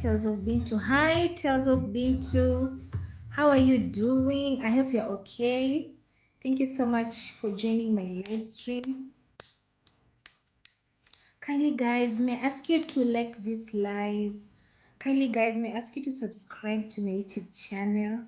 Tales of Bintu. Hi, Tales of Bintu. How are you doing? I hope you're okay. Thank you so much for joining my live stream. Kindly, guys, may I ask you to like this live? Kindly, guys, may I ask you to subscribe to my YouTube channel?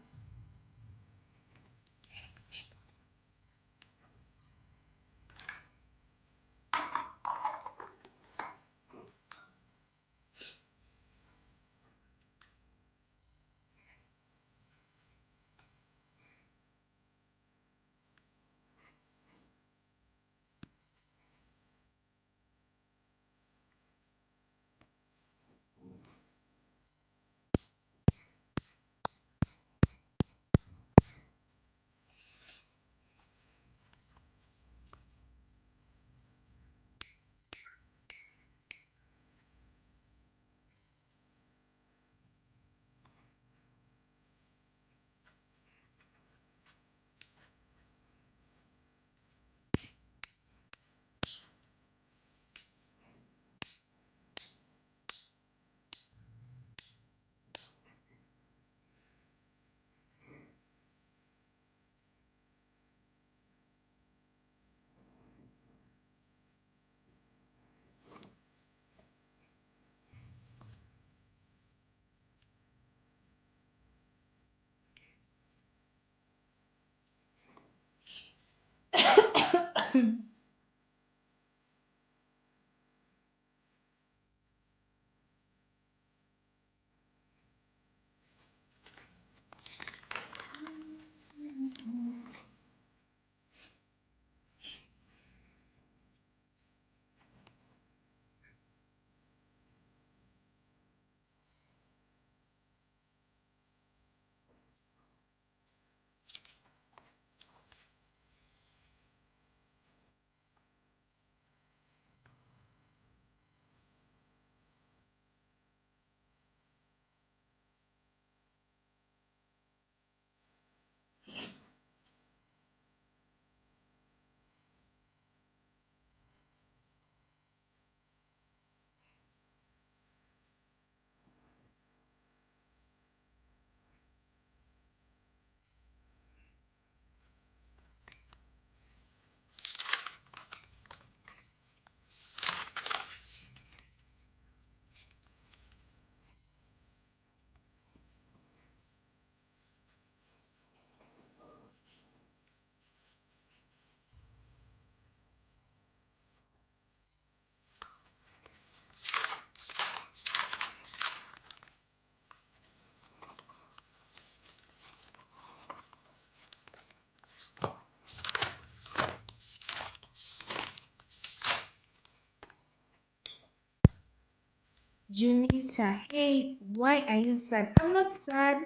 Junita, hey, why are you sad? I'm not sad.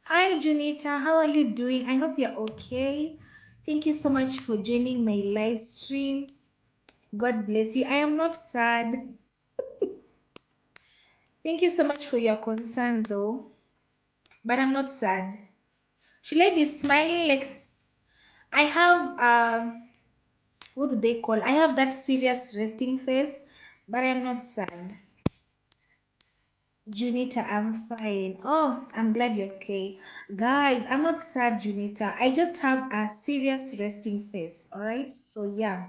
Hi, Junita, how are you doing? I hope you're okay. Thank you so much for joining my live stream. God bless you. I am not sad. Thank you so much for your concern, though. But I'm not sad. Should I be smiling? Like, I have, what do they call? I have that serious resting face, but I'm not sad. Junita, I'm fine. Oh, I'm glad you're okay. Guys, I'm not sad, Junita. I just have a serious resting face. All right. So, yeah.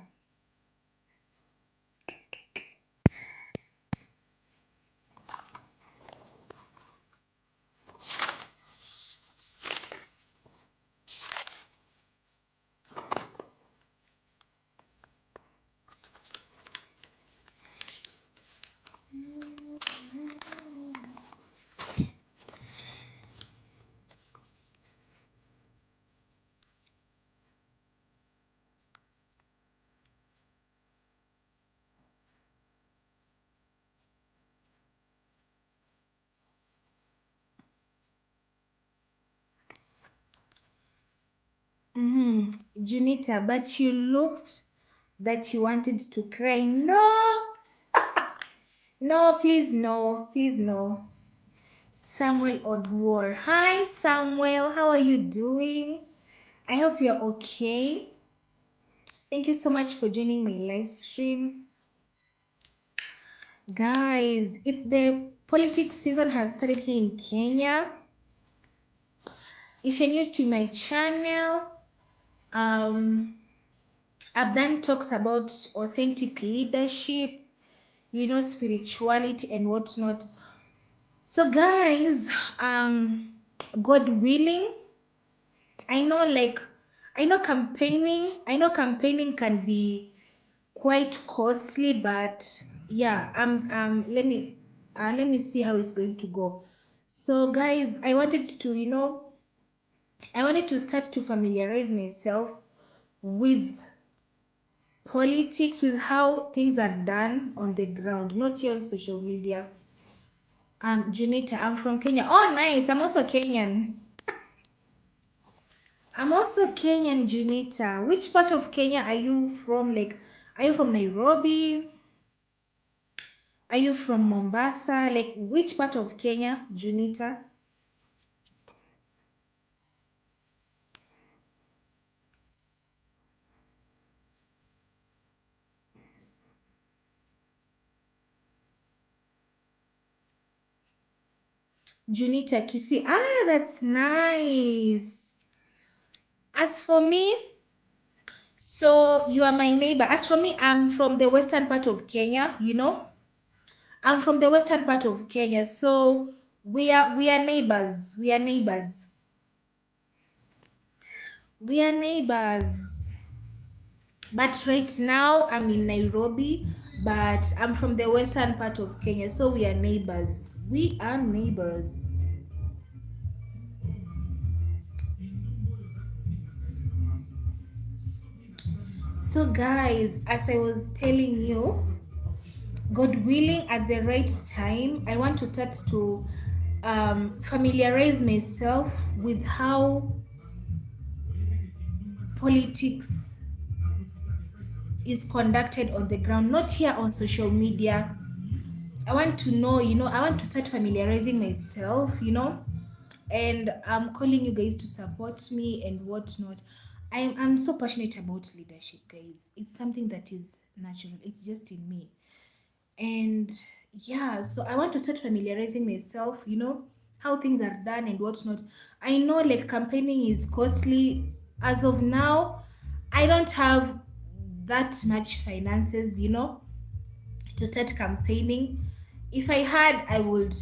Junita, but you looked that you wanted to cry. No, no, please, no, please, no. Samuel Odwar. Hi, Samuel. How are you doing? I hope you're okay. Thank you so much for joining my live stream. Guys, it's the politics season has started here in Kenya. If you're new to my channel, um, I've done talks about authentic leadership, spirituality and whatnot. So guys, God willing, I know like I know campaigning can be quite costly, but yeah, let me see how it's going to go. So guys, I wanted to start to familiarize myself with politics, with how things are done on the ground, not here on social media. Junita, I'm from Kenya. Oh, nice. I'm also Kenyan. I'm also Kenyan, Junita. Which part of Kenya are you from? Like, are you from Nairobi? Are you from Mombasa? Like, which part of Kenya, Junita? Junita Kisi. Ah, that's nice. As for me, so you are my neighbor. As for me, I'm from the western part of Kenya, I'm from the western part of Kenya. So we are neighbors. We are neighbors. We are neighbors. But right now I'm in Nairobi, but I'm from the western part of Kenya. So we are neighbors. We are neighbors. So guys, as I was telling you, God willing, at the right time, I want to start to familiarize myself with how politics is conducted on the ground, not here on social media. I want to know, I want to start familiarizing myself, and I'm calling you guys to support me and whatnot. I'm so passionate about leadership, guys. It's something that is natural, it's just in me. And yeah, so I want to start familiarizing myself, how things are done and whatnot. I know like campaigning is costly. As of now, I don't have that much finances, to start campaigning. If I had, I would,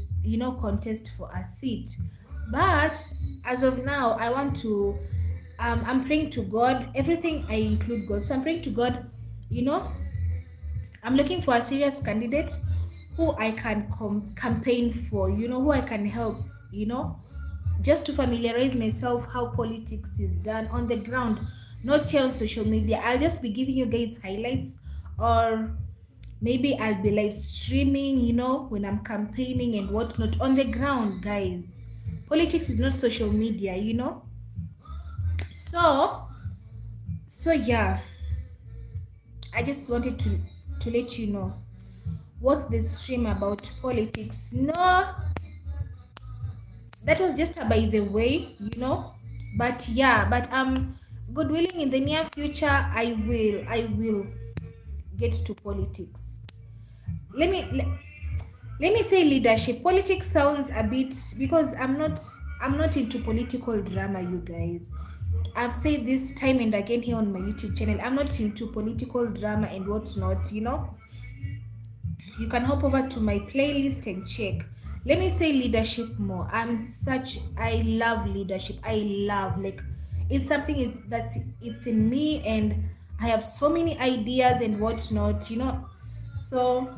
contest for a seat. But as of now, I want to, I'm praying to God. Everything I include God. So I'm praying to God, you know, I'm looking for a serious candidate who I can campaign for, who I can help, just to familiarize myself how politics is done on the ground, not here on social media. I'll just be giving you guys highlights or Maybe I'll be live streaming, when I'm campaigning and whatnot on the ground, guys. Politics is not social media. So, yeah, I just wanted to let you know. What's this stream about politics? No, that was just a by the way. But yeah, but God willing, in the near future, I will get to politics. Let me let me say leadership. Politics sounds a bit, because I'm not into political drama, you guys. I've said this time and again here on my YouTube channel. I'm not into political drama and whatnot. You can hop over to my playlist and check. Let me say leadership more. I love leadership. I love, like, it's something it's in me, and I have so many ideas and whatnot. So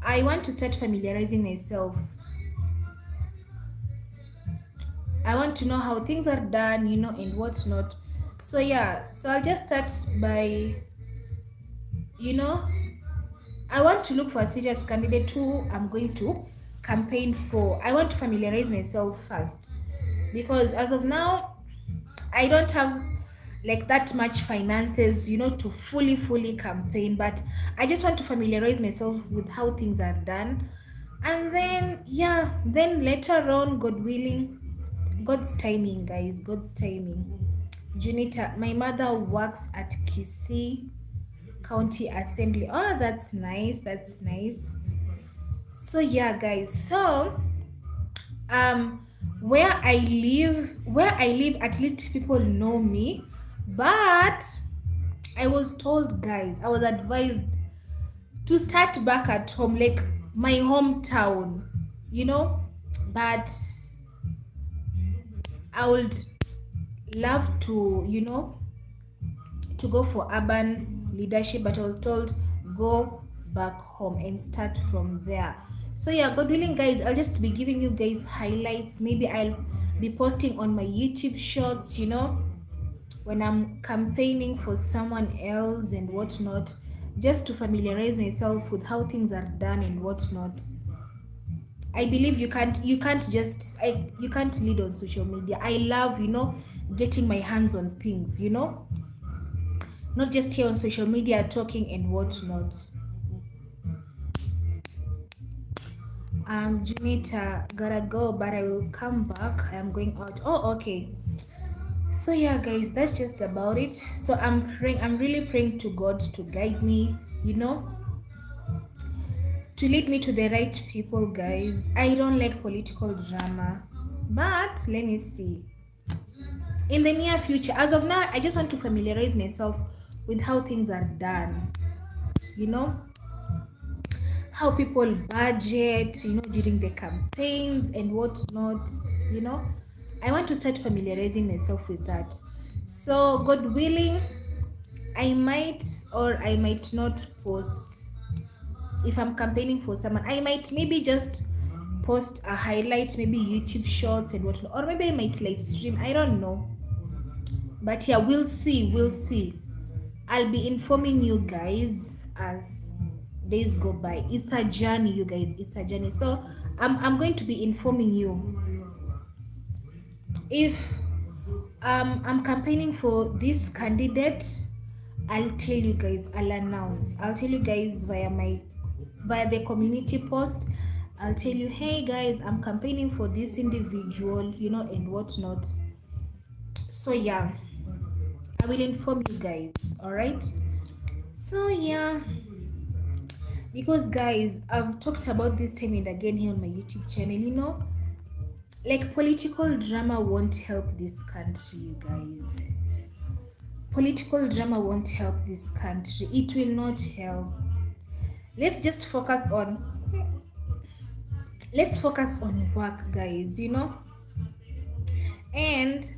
I want to start familiarizing myself. I want to know how things are done, and whatnot. So yeah, so I'll just start by, you know, I want to look for a serious candidate who I'm going to campaign for. I want to familiarize myself first, because as of now, I don't have like that much finances, to fully campaign. But I just want to familiarize myself with how things are done, and then yeah, then later on, God willing, God's timing, guys, God's timing. Junita, my mother works at Kisii County Assembly. Oh, that's nice. That's nice. So yeah, guys. So where I live, at least people know me. But I was told, guys, I was advised to start back at home, like my hometown, you know. But I would love to go for urban leadership, but I was told go back home and start from there. So yeah, God willing, guys, I'll just be giving you guys highlights. Maybe I'll be posting on my YouTube shorts, when I'm campaigning for someone else and whatnot, just to familiarize myself with how things are done and whatnot. I believe you can't lead on social media. I love, getting my hands on things, not just here on social media talking and whatnot. Junita, gotta go, but I will come back. I am going out. Oh, okay. So yeah, guys, that's just about it. So I'm really praying to God to guide me, to lead me to the right people, guys. I don't like political drama, but let me see. In the near future, as of now, I just want to familiarize myself with how things are done, how people budget, during the campaigns and whatnot. I want to start familiarizing myself with that. So God willing, I might or I might not post. If I'm campaigning for someone, I might maybe just post a highlight, maybe YouTube shorts and whatnot, or maybe I might live stream. I don't know. But yeah, we'll see. I'll be informing you guys as days go by. It's a journey, you guys. It's a journey. So I'm going to be informing you. If I'm campaigning for this candidate, I'll tell you guys. I'll tell you guys via the community post. I'll tell you, hey guys, I'm campaigning for this individual, and whatnot. So yeah, I will inform you guys. All right. So yeah, because guys, I've talked about this time and again here on my YouTube channel. Like, political drama won't help this country, you guys. Political drama won't help this country. It will not help. Let's just focus on work, guys, and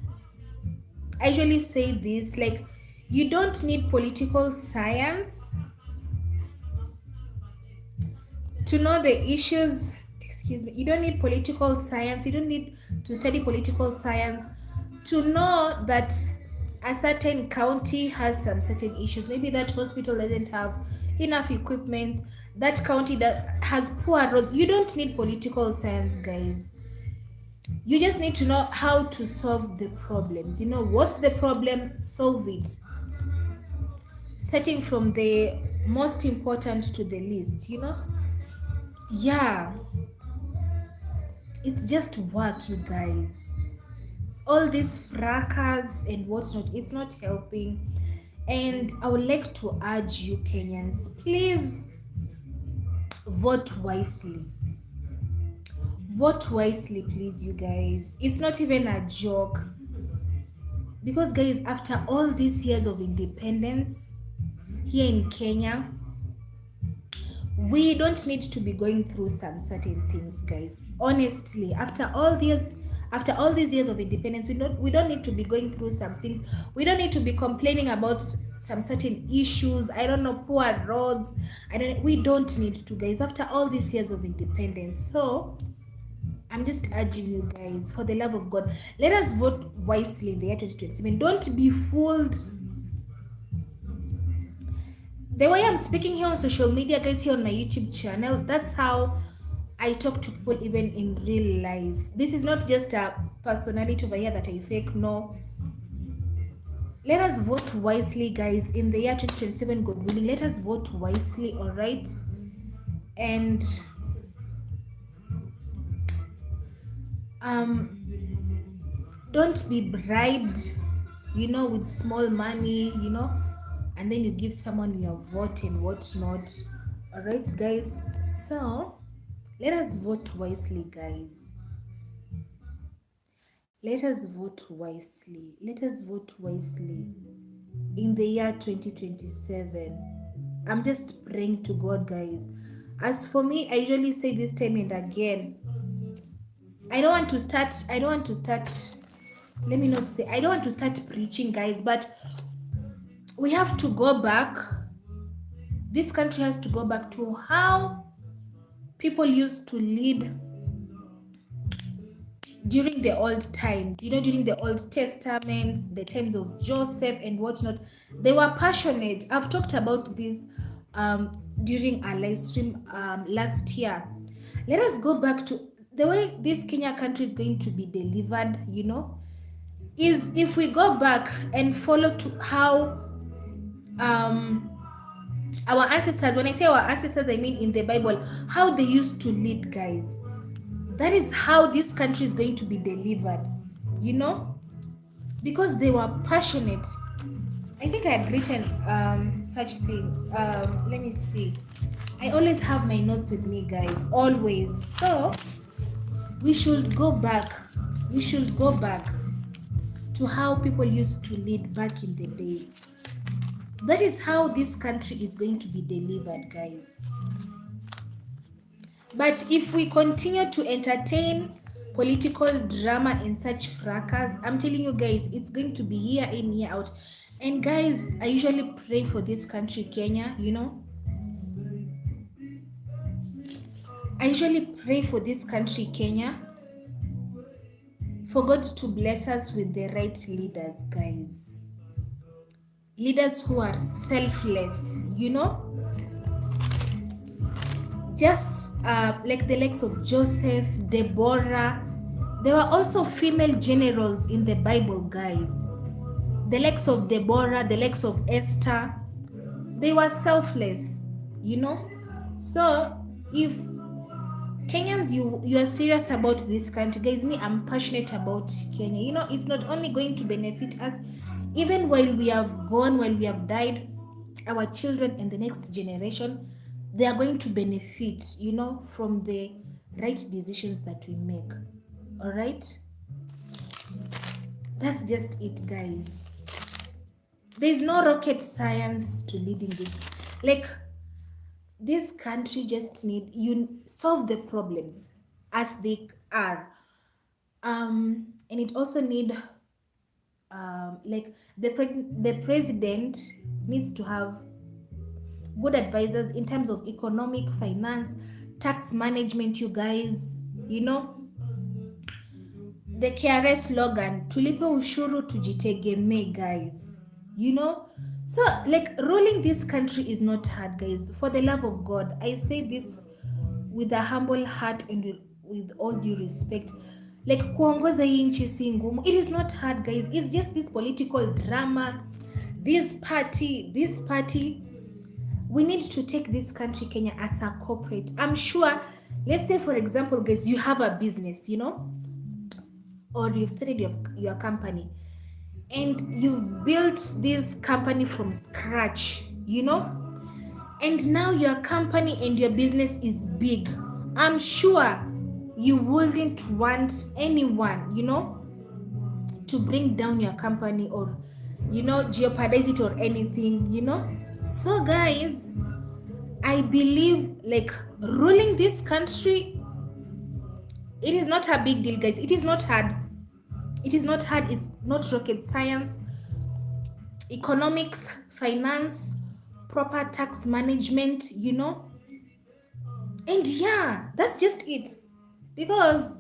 I usually say this, like, you don't need political science to know the issues. You don't need political science. You don't need to study political science to know that a certain county has some certain issues. Maybe that hospital doesn't have enough equipment. that county that has poor roads. You don't need political science, guys. You just need to know how to solve the problems. You know, what's the problem? Solve it. Setting from the most important to the least, you know? Yeah, it's just work, you guys. All these fracas and whatnot, it's not helping. And I would like to urge you, Kenyans, please vote wisely. Vote wisely, please, you guys. It's not even a joke. Because, guys, after all these years of independence here in Kenya, we don't need to be going through some certain things, guys. Honestly, after all these years of independence, we don't need to be going through some things. We don't need to be complaining about some certain issues. I don't know, poor roads. We don't need to, guys, after all these years of independence. So I'm just urging you guys, for the love of God, let us vote wisely in the year 2027. Don't be fooled. The way I'm speaking here on social media, guys, here on my YouTube channel, that's how I talk to people even in real life. This is not just a personality over here that I fake. No. Let us vote wisely, guys, in the year 2027, God willing. Let us vote wisely, all right? And don't be bribed, with small money, and then you give someone your vote and whatnot. All right, guys. So let us vote wisely, guys. Let us vote wisely. Let us vote wisely in the year 2027. I'm just praying to God, guys. As for me, I usually say this time and again, I don't want to start, let me not say, I don't want to start preaching, guys, but we have to go back. This country has to go back to how people used to lead during the old times, during the Old Testaments, the times of Joseph and whatnot. They were passionate. I've talked about this during our live stream last year. Let us go back to the way this Kenya country is going to be delivered, is if we go back and follow to how our ancestors, when I say our ancestors, I mean in the Bible, how they used to lead, guys. That is how this country is going to be delivered, because they were passionate. I think I had written such thing. Let me see. I always have my notes with me, guys, always. So we should go back. We should go back to how people used to lead back in the days. That is how this country is going to be delivered, guys. But if we continue to entertain political drama and such fracas, I'm telling you, guys, it's going to be year in, year out. And guys, I usually pray for this country, Kenya, I usually pray for this country, Kenya, for God to bless us with the right leaders, guys. Leaders who are selfless, just like the likes of Joseph, Deborah. There were also female generals in the Bible, guys. The likes of Deborah, the likes of Esther. They were selfless, So if Kenyans, you are serious about this country, guys, me, I'm passionate about Kenya. It's not only going to benefit us, even while we have gone, while we have died, our children and the next generation, they are going to benefit, from the right decisions that we make. All right? That's just it, guys. There's no rocket science to leading this. Like, this country just solve the problems as they are. And it also need, like, the president needs to have good advisors in terms of economic, finance, tax management, you guys. The KRS slogan, tulipe ushuru tujitegemee, guys. you know. So like ruling this country is not hard, guys. For the love of God, I say this with a humble heart and with all due respect. Like kuongoza hii nchi si ngumu. It is not hard, guys. It's just this political drama, this party. We need to take this country Kenya as a corporate. I'm sure, let's say for example, guys, you have a business, or you've started your company, and you've built this company from scratch, and now your company and your business is big. I'm sure you wouldn't want anyone, to bring down your company, or jeopardize it or anything. So guys, I believe like ruling this country, it is not a big deal, guys. It is not hard. It's not rocket science. Economics, finance, proper tax management, and yeah, that's just it. Because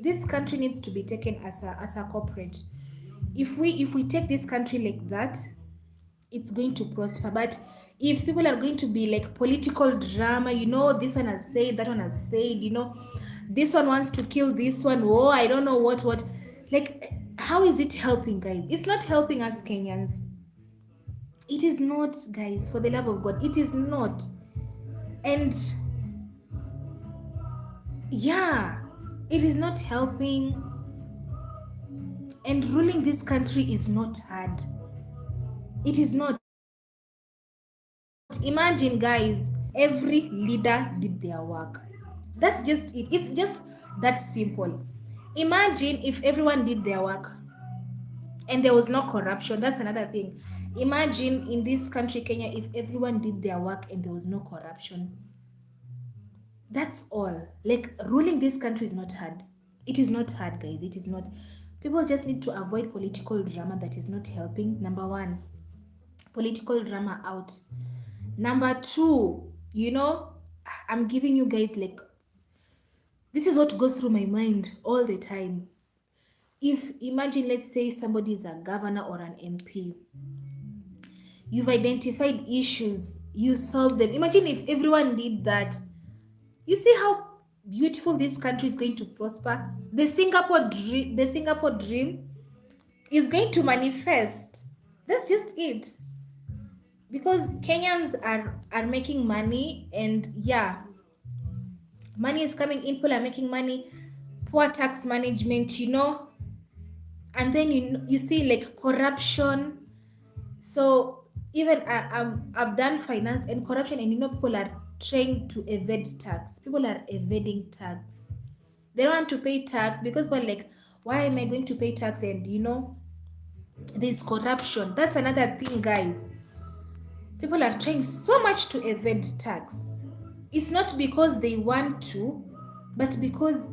this country needs to be taken as a corporate. If we take this country like that, it's going to prosper. But if people are going to be like political drama, this one has said, that one has said, this one wants to kill this one, oh, I don't know what, like, how is it helping, guys? It's not helping us Kenyans. It is not, guys, for the love of God, it is not. And yeah, it is not helping. And ruling this country is not hard. It is not. Imagine, guys, every leader did their work. That's just it. It's just that simple. Imagine if everyone did their work and there was no corruption. That's another thing. Imagine in this country, Kenya, if everyone did their work and there was no corruption. That's all. Like, ruling this country is not hard. It is not hard, guys. It is not. People just need to avoid political drama that is not helping. Number one, political drama out. Number two, I'm giving you guys, like, this is what goes through my mind all the time. If, imagine, let's say somebody is a governor or an MP, you've identified issues, you solve them. Imagine if everyone did that. You see how beautiful this country is going to prosper. The Singapore dream is going to manifest. That's just it. Because Kenyans are making money, and yeah, money is coming in, people are making money, poor tax management, and then you see like corruption. So even I've done finance and corruption, and people are trying to evade tax. People are evading tax. They don't want to pay tax because people are like, why am I going to pay tax? And there's corruption. That's another thing, guys. People are trying so much to evade tax. It's not because they want to, but because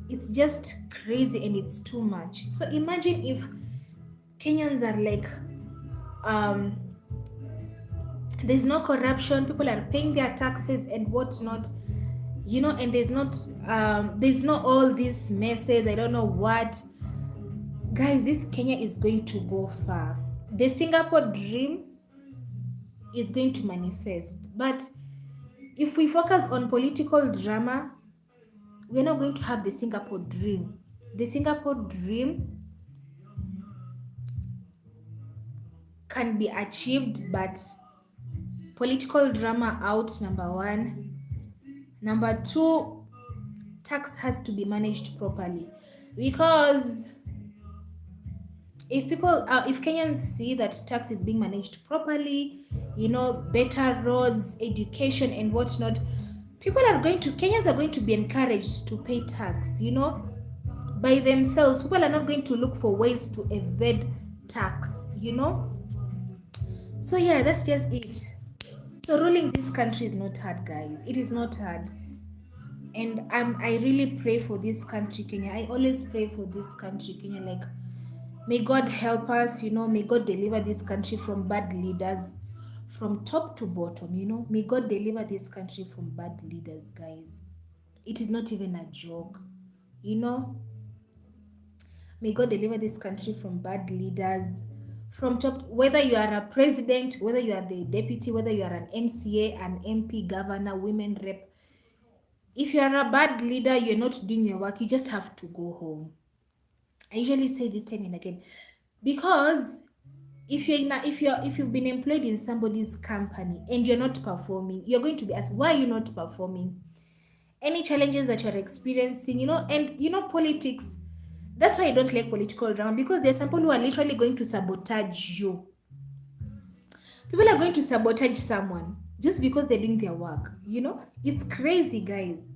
it's just crazy and it's too much. So imagine if Kenyans are like, um, there's no corruption, people are paying their taxes and whatnot, and there's not all these messes, I don't know what. Guys, this Kenya is going to go far. The Singapore dream is going to manifest. But if we focus on political drama, we're not going to have the Singapore dream. The Singapore dream can be achieved, but political drama out, number one. Number two, tax has to be managed properly. Because if Kenyans see that tax is being managed properly, better roads, education and whatnot, Kenyans are going to be encouraged to pay tax, by themselves. People are not going to look for ways to evade tax. So yeah, that's just it. So ruling this country is not hard, guys. It is not hard. And I really pray for this country, Kenya. I always pray for this country, Kenya. Like, may God help us, may God deliver this country from bad leaders, from top to bottom, May God deliver this country from bad leaders, guys. It is not even a joke, May God deliver this country from bad leaders, from top, whether you are a president, whether you are the deputy, whether you are an MCA, an MP, governor, women rep, if you are a bad leader, you're not doing your work, you just have to go home. I usually say this time and again, because if you've been employed in somebody's company and you're not performing, you're going to be asked, why are you not performing? Any challenges that you're experiencing, and politics. That's why I don't like political drama, because there's some people who are literally going to sabotage you. People are going to sabotage someone just because they're doing their work. It's crazy, guys.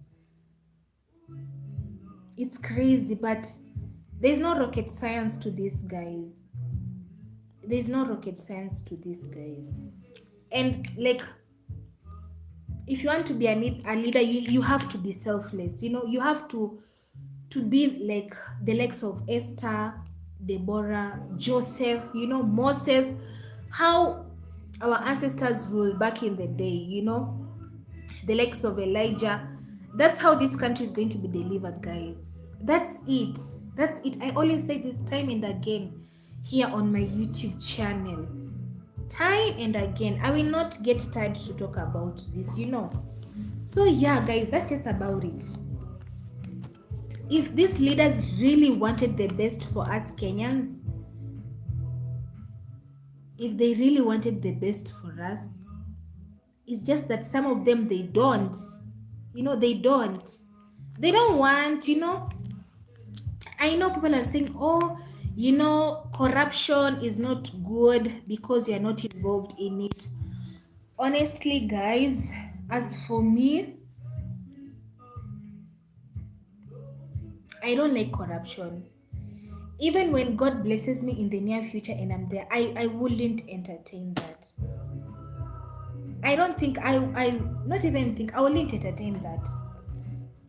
It's crazy, but there's no rocket science to this, guys. There's no rocket science to this, guys. And like, if you want to be a leader, you have to be selfless. You have to be like the likes of Esther, Deborah, Joseph, Moses, how our ancestors ruled back in the day, the likes of Elijah. That's how this country is going to be delivered, guys. That's it. That's it. I always say this time and again here on my YouTube channel. Time and again. I will not get tired to talk about this, So yeah, guys, that's just about it. If these leaders really wanted the best for us Kenyans, if they really wanted the best for us, it's just that some of them, they don't. They don't. They don't want, I know people are saying, oh, corruption is not good because you're not involved in it. Honestly, guys, as for me, I don't like corruption. Even when God blesses me in the near future and I'm there, I wouldn't entertain that. I don't think I wouldn't entertain that.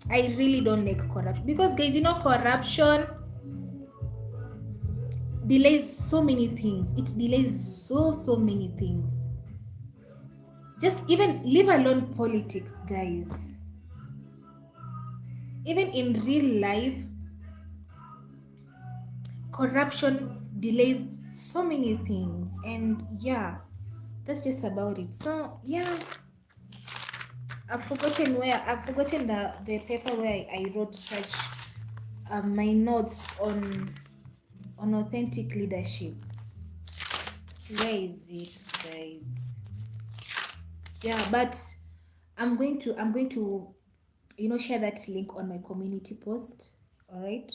I really don't like corruption, because guys, corruption delays so many things. It delays so many things. Just even leave alone politics, guys. Even in real life, corruption delays so many things. And yeah, that's just about it. So yeah, I've forgotten the paper where I wrote such my notes on authentic leadership. Where is it, guys? Yeah, but I'm going to share that link on my community post. All right,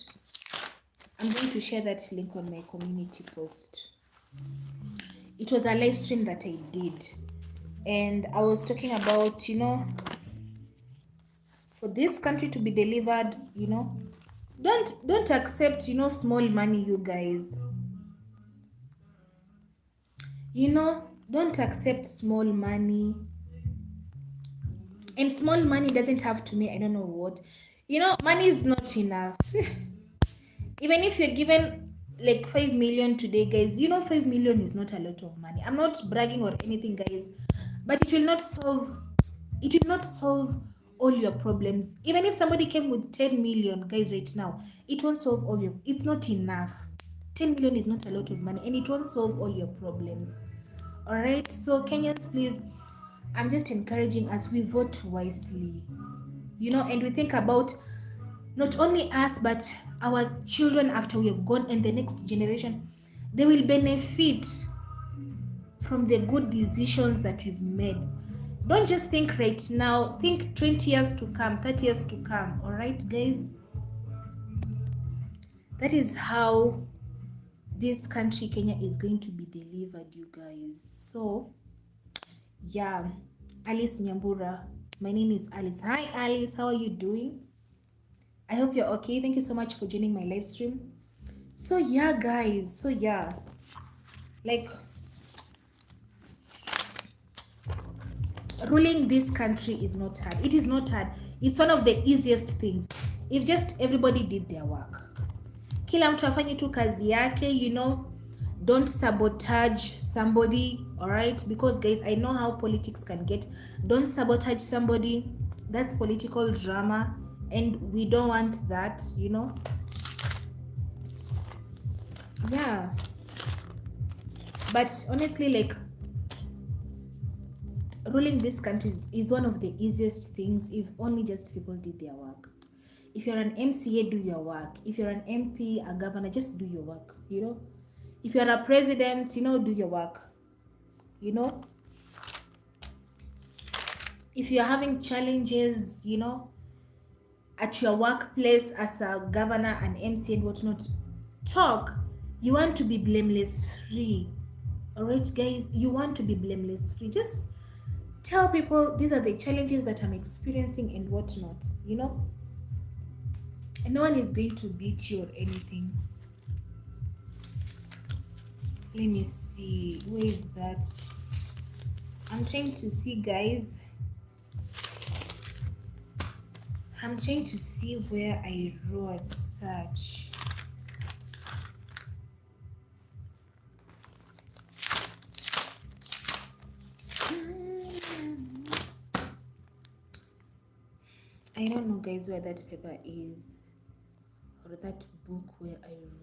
I'm going to share that link on my community post. It was a live stream that I did, and I was talking about, for this country to be delivered, don't accept, small money, you guys. Don't accept small money. And small money doesn't have to mean I don't know what. Money is not enough. Even if you're given like 5 million today, guys, 5 million is not a lot of money. I'm not bragging or anything, guys, but it will not solve all your problems. Even if somebody came with 10 million, guys, right now, it won't solve all your, it's not enough. 10 million is not a lot of money, and it won't solve all your problems. All right, so Kenyans, please, I'm just encouraging us, we vote wisely, and we think about not only us, but our children after we have gone, and the next generation. They will benefit from the good decisions that we've made. Don't just think right now, think 20 years to come, 30 years to come. All right, guys? That is how this country, Kenya, is going to be delivered, you guys. So, yeah, Alice Nyambura. My name is Alice. Hi, Alice. How are you doing? I hope you're okay. Thank you so much for joining my live stream. So, yeah, guys. So, yeah. Like, ruling this country is not hard. It is not hard. It's one of the easiest things. If just everybody did their work. Kila mtu afanye tu kazi yake, don't sabotage somebody, all right? Because guys, I know how politics can get. Don't sabotage somebody. That's political drama, and we don't want that, Yeah. But honestly, like, ruling this country is one of the easiest things if only just people did their work. If you're an MCA, do your work. If you're an MP, a governor, just do your work, you know. If you're a president, do your work, you know. If you're having challenges, at your workplace as a governor and MC and whatnot, talk. You want to be blameless free. Alright, guys, you want to be blameless free. Just tell people these are the challenges that I'm experiencing and whatnot, and no one is going to beat you or anything. Let me see, where is that? I'm trying to see, guys. I'm trying to see where I wrote such. I don't know, guys, where that paper is, or that book where I wrote.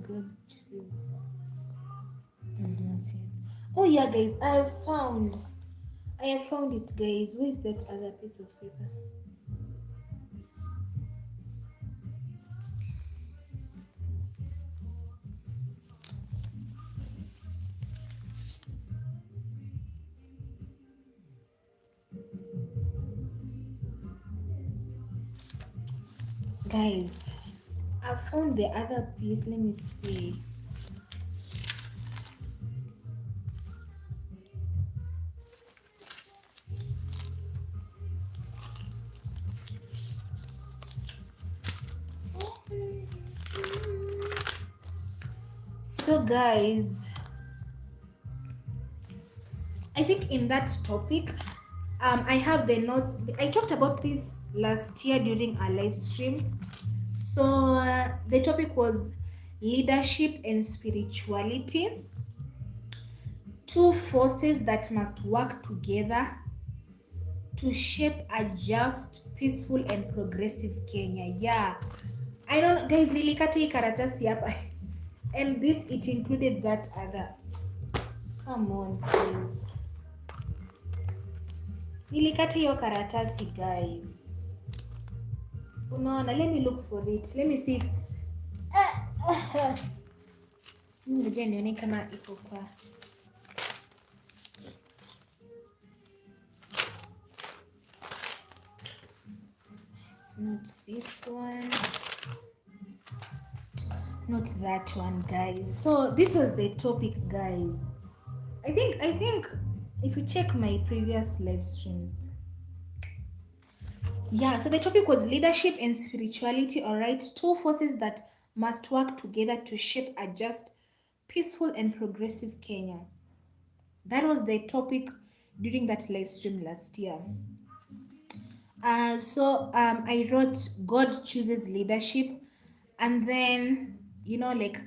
Good. Oh yeah, guys, I have found it, guys. Where is that other piece of paper? Guys, I found the other piece. Let me see. So, guys, I think in that topic, I have the notes. I talked about this last year during our live stream. So, the topic was leadership and spirituality, two forces that must work together to shape a just, peaceful, and progressive Kenya. Yeah. I don't, guys, nilikata hii karatasi hapa. And this, it included that other. Come on, please. Nilikata hiyo karatasi, guys. Unaona, let me look for it. Let me see. Ngoja nione kama iko kwa. It's not this one. Not that one, guys. So this was the topic, guys. I think if you check my previous live streams, yeah, so the topic was leadership and spirituality. All right, two forces that must work together to shape a just, peaceful, and progressive Kenya. That was the topic during that live stream last year. So I wrote God chooses leadership, and then like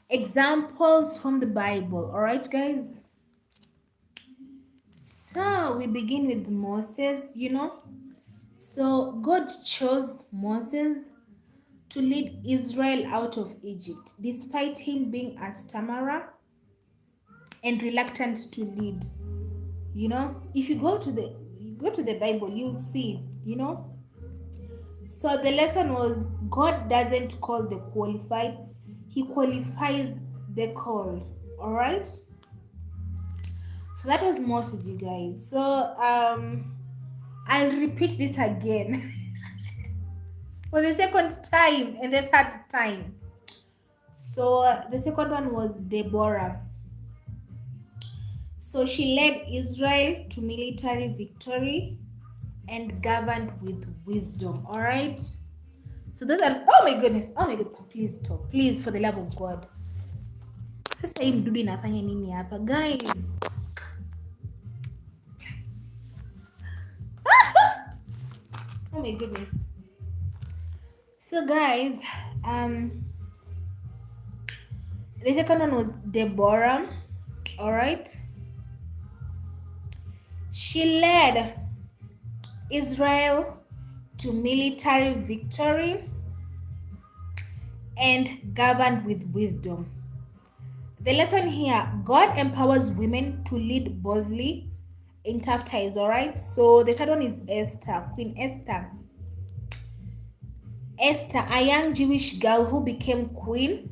examples from the Bible. All right, guys. So we begin with Moses. So God chose Moses to lead Israel out of Egypt, despite him being a stammerer and reluctant to lead. If you go to the Bible, you'll see. So the lesson was God doesn't call the qualified; He qualifies the called. All right. So that was Moses, you guys. So I'll repeat this again for the second time and the third time. So the second one was Deborah. So she led Israel to military victory and governed with wisdom. All right. So those are, oh my goodness, oh my god, please stop, please, for the love of God. Sasa hii mdudu inafanya nini hapa guys? Oh my goodness. So guys, the second one was Deborah. All right. She led Israel to military victory and governed with wisdom. The lesson here, God empowers women to lead boldly in tough times. All right. So the third one is Esther, Queen Esther. Esther, a young Jewish girl who became queen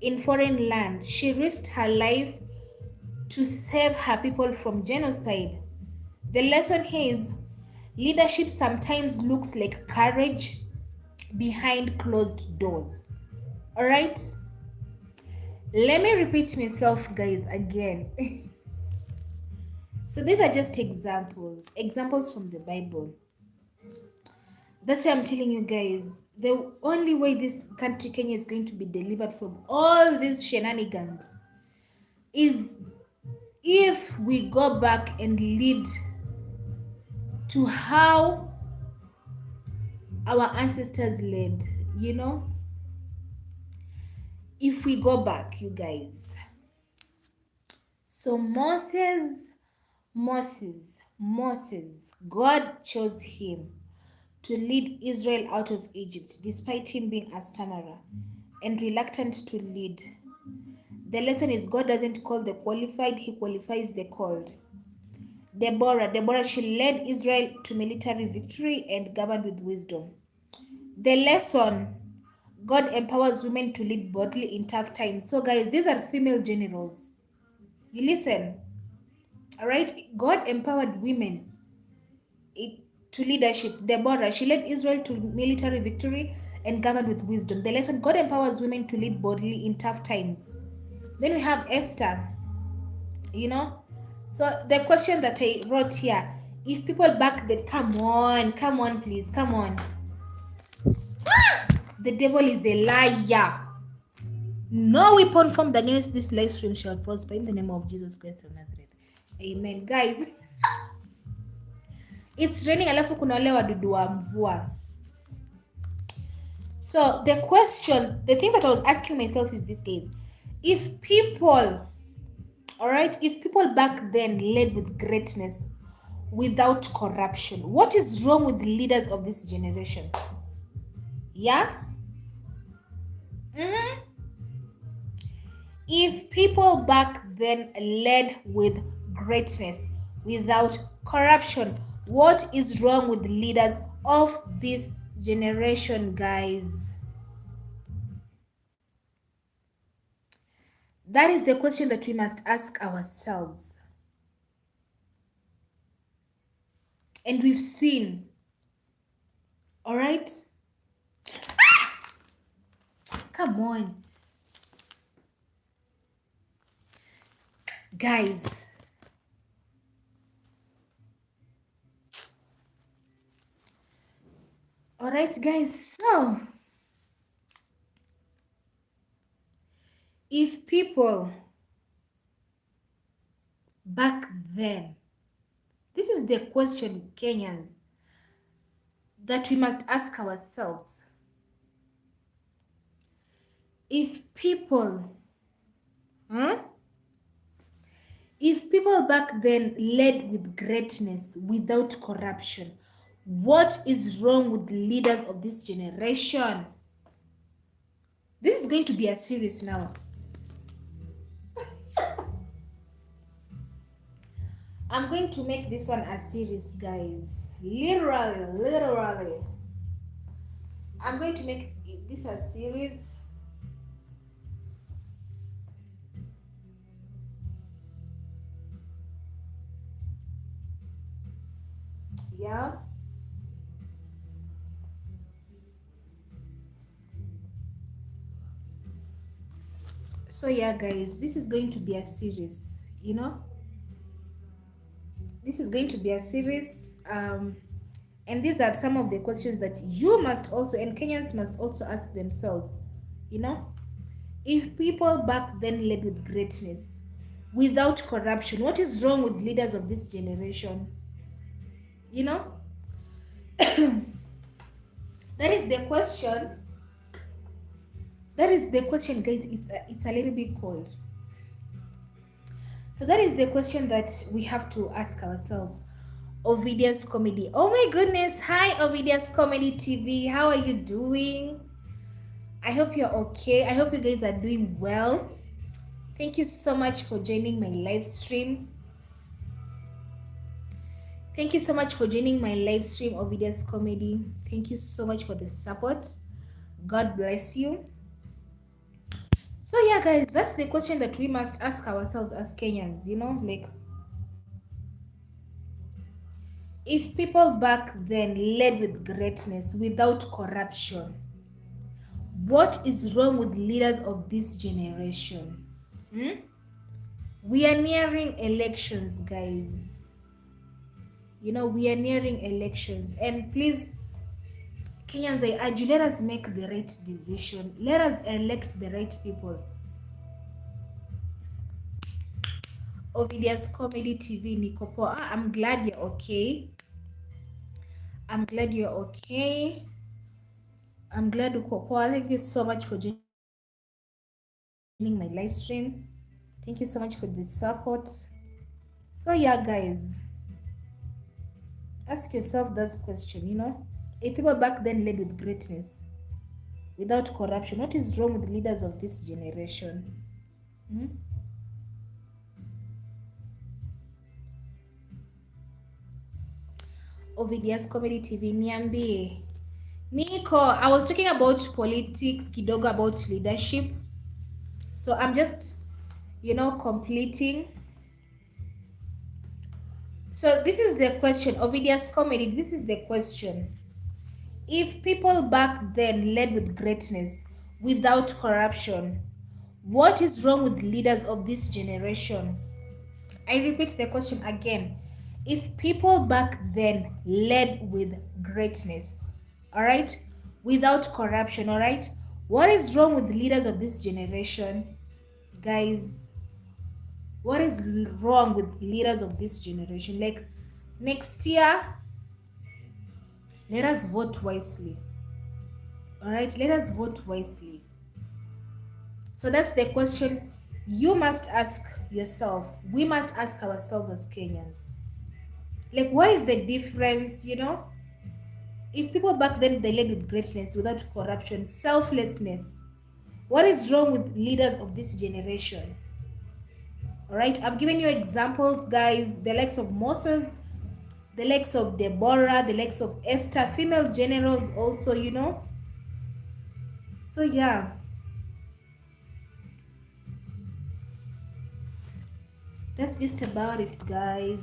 in foreign land. She risked her life to save her people from genocide. The lesson here is leadership sometimes looks like courage behind closed doors. All right? Let me repeat myself, guys, again. So these are just examples from the Bible. That's why I'm telling you guys, the only way this country, Kenya, is going to be delivered from all these shenanigans is if we go back and lead to how our ancestors led, you know? If we go back, you guys. So Moses, God chose him to lead Israel out of Egypt, despite him being a stammerer and reluctant to lead. The lesson is God doesn't call the qualified, he qualifies the called. Deborah, she led Israel to military victory and governed with wisdom. The lesson, God empowers women to lead boldly in tough times. So guys, these are female generals. You listen. All right? God empowered women to leadership. Deborah, she led Israel to military victory and governed with wisdom. The lesson, God empowers women to lead boldly in tough times. Then we have Esther, you know. So the question that I wrote here, if people back then, come on, please, come on. The devil is a liar. No weapon formed against this live stream shall prosper in the name of Jesus Christ of Nazareth. Amen. Guys, it's raining alafu kuna wale wadudu wa mvua. So the thing that I was asking myself is this, guys. If people back then led with greatness without corruption, what is wrong with the leaders of this generation? Yeah? If people back then led with greatness without corruption, what is wrong with the leaders of this generation, guys? That is the question that we must ask ourselves. And we've seen. All right? Come on. Guys. All right, guys. So, if people back then, this is the question, Kenyans, that we must ask ourselves. If people back then led with greatness without corruption, what is wrong with the leaders of this generation? This is going to be a series now. I'm going to make this one a series, guys. Literally. I'm going to make this a series. Yeah. So yeah, guys, this is going to be a series. This is going to be a series. And these are some of the questions that you must also, and Kenyans must also ask themselves. You know, if people back then led with greatness, without corruption, what is wrong with leaders of this generation? You know, that is the question. That is the question, guys. It's a little bit cold. So that is the question that we have to ask ourselves. Ovidia's Comedy. Oh my goodness. Hi, Ovidia's Comedy TV. How are you doing? I hope you're okay. I hope you guys are doing well. Thank you so much for joining my live stream. Thank you so much for joining my live stream, Ovidia's Comedy. Thank you so much for the support. God bless you. So yeah, guys, that's the question that we must ask ourselves as Kenyans, like, if people back then led with greatness without corruption, what is wrong with leaders of this generation? Hmm? We are nearing elections, guys. We are nearing elections. And please, Kenyans, I urge you, let us make the right decision. Let us elect the right people. Ovidia's Comedy TV, Nikopo. I'm glad you're okay. I'm glad you're okay. I'm glad Ukopo. Thank you so much for joining my live stream. Thank you so much for the support. So yeah, guys, ask yourself that question, If people back then led with greatness, without corruption, what is wrong with leaders of this generation? Hmm? Ovidia's Comedy TV, niambie. Nico, I was talking about politics, kidogo about leadership. So I'm just, completing. So this is the question, Ovidia's Comedy, this is the question. If people back then led with greatness, without corruption, what is wrong with leaders of this generation? I repeat the question again. If people back then led with greatness, all right, without corruption, all right, what is wrong with the leaders of this generation? Guys, what is wrong with leaders of this generation? Like, next year, let us vote wisely. All right, let us vote wisely. So that's the question you must ask yourself. We must ask ourselves as Kenyans. Like, what is the difference, If people back then they led with greatness, without corruption, selflessness, what is wrong with leaders of this generation? All right, I've given you examples, guys. The likes of Moses, the likes of Deborah, the likes of Esther, female generals also, So yeah, that's just about it, guys.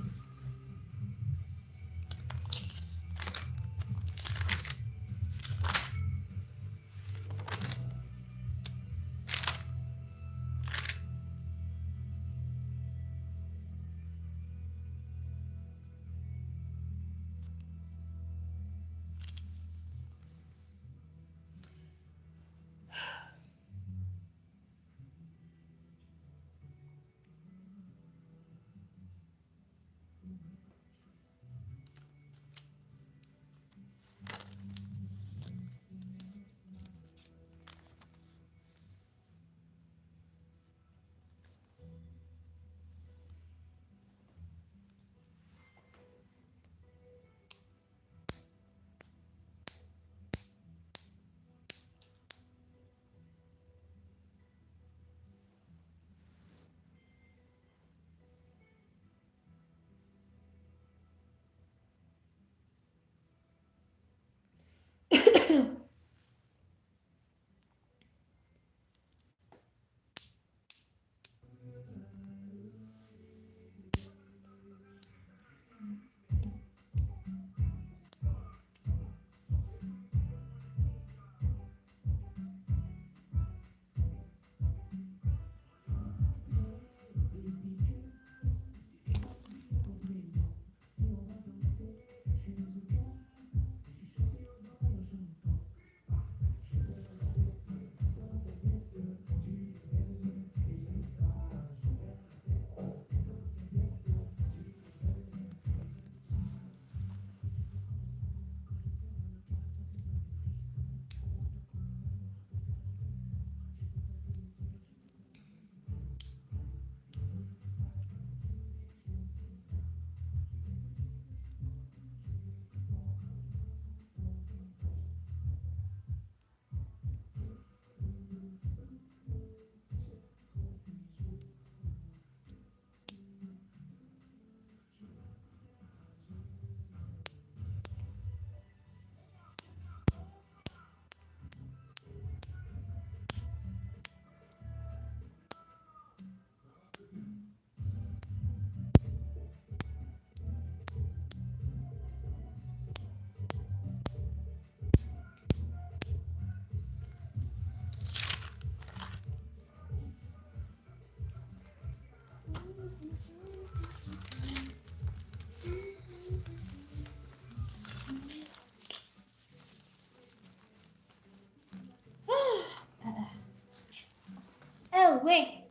away.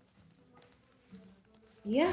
Yeah.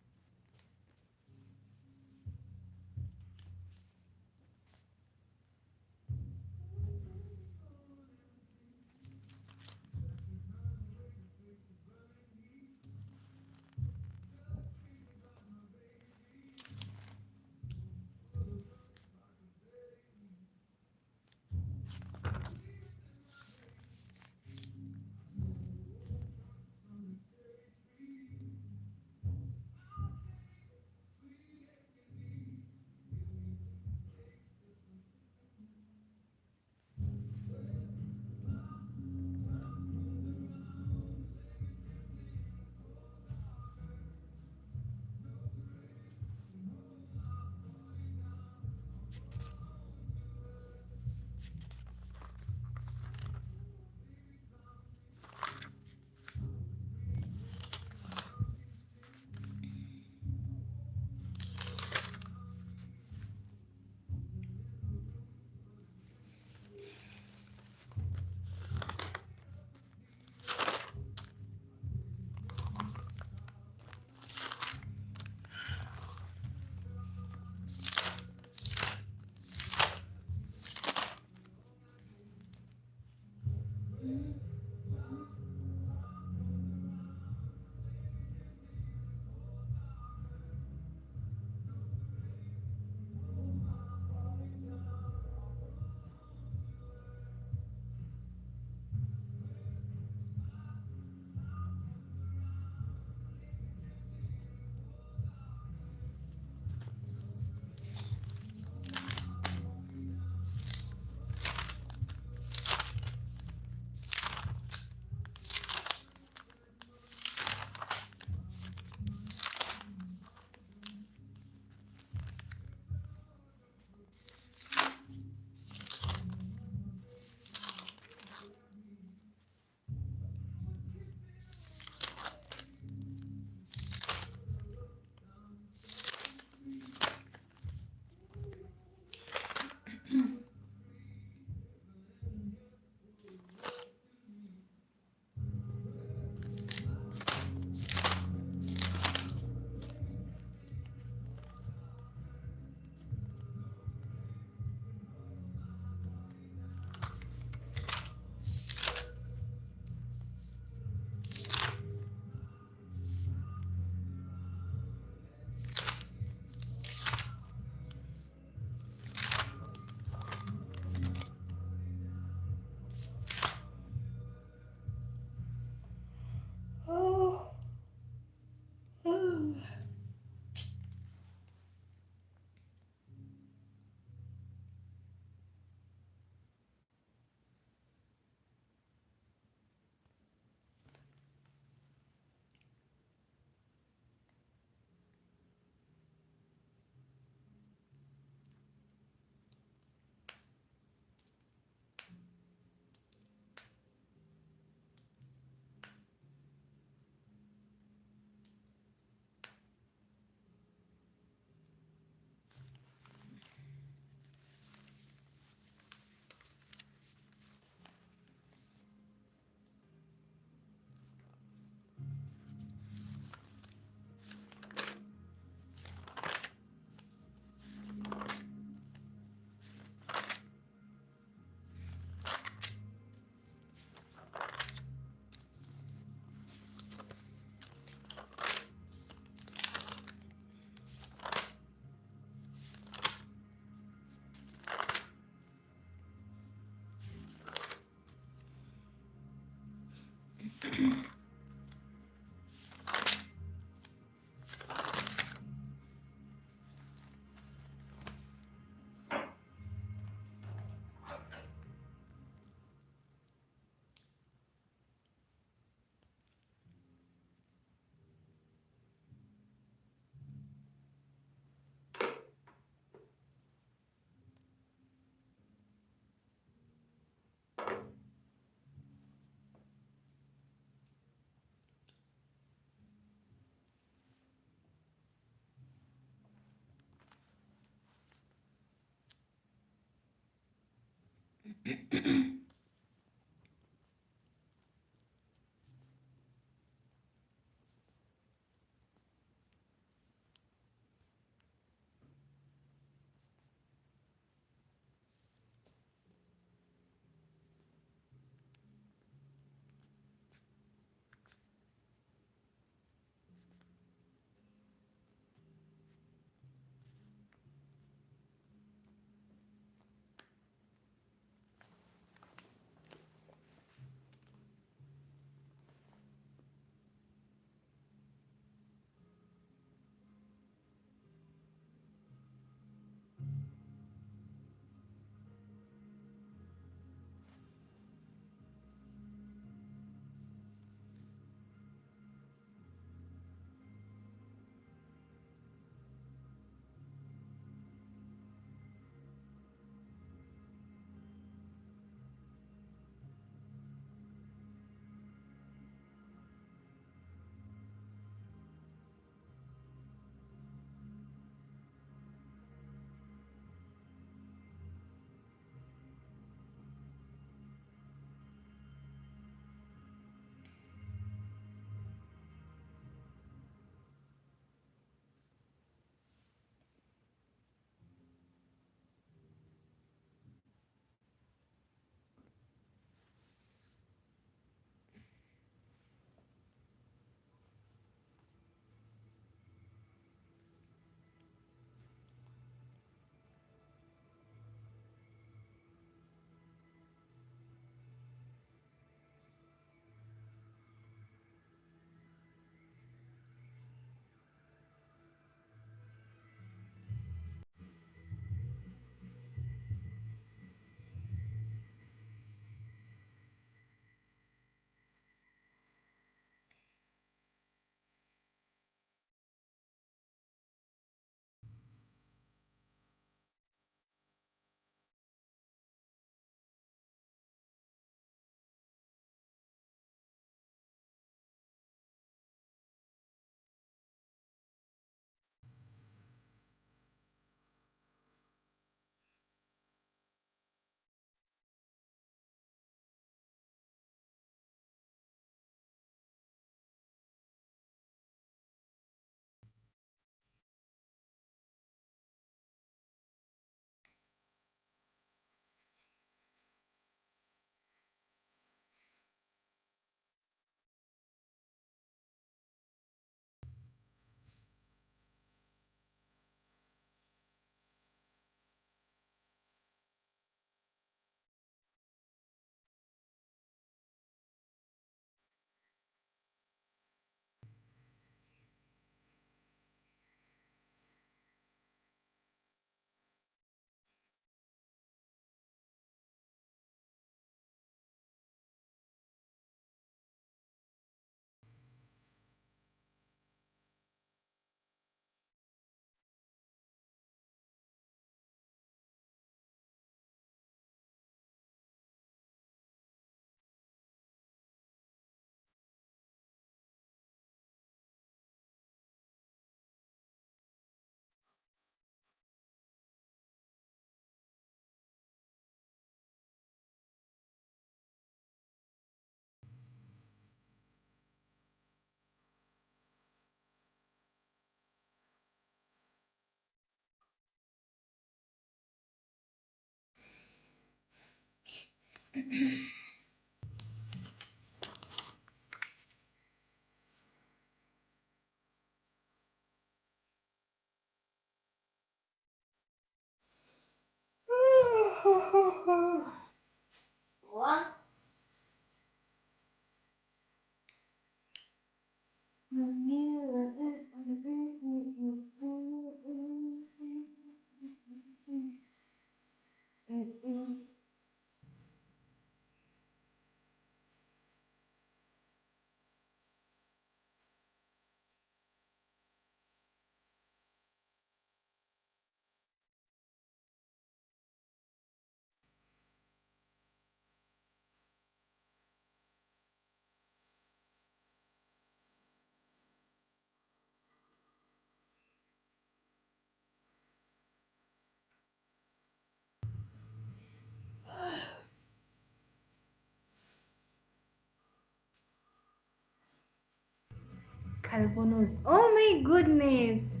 Calvonos. Oh my goodness.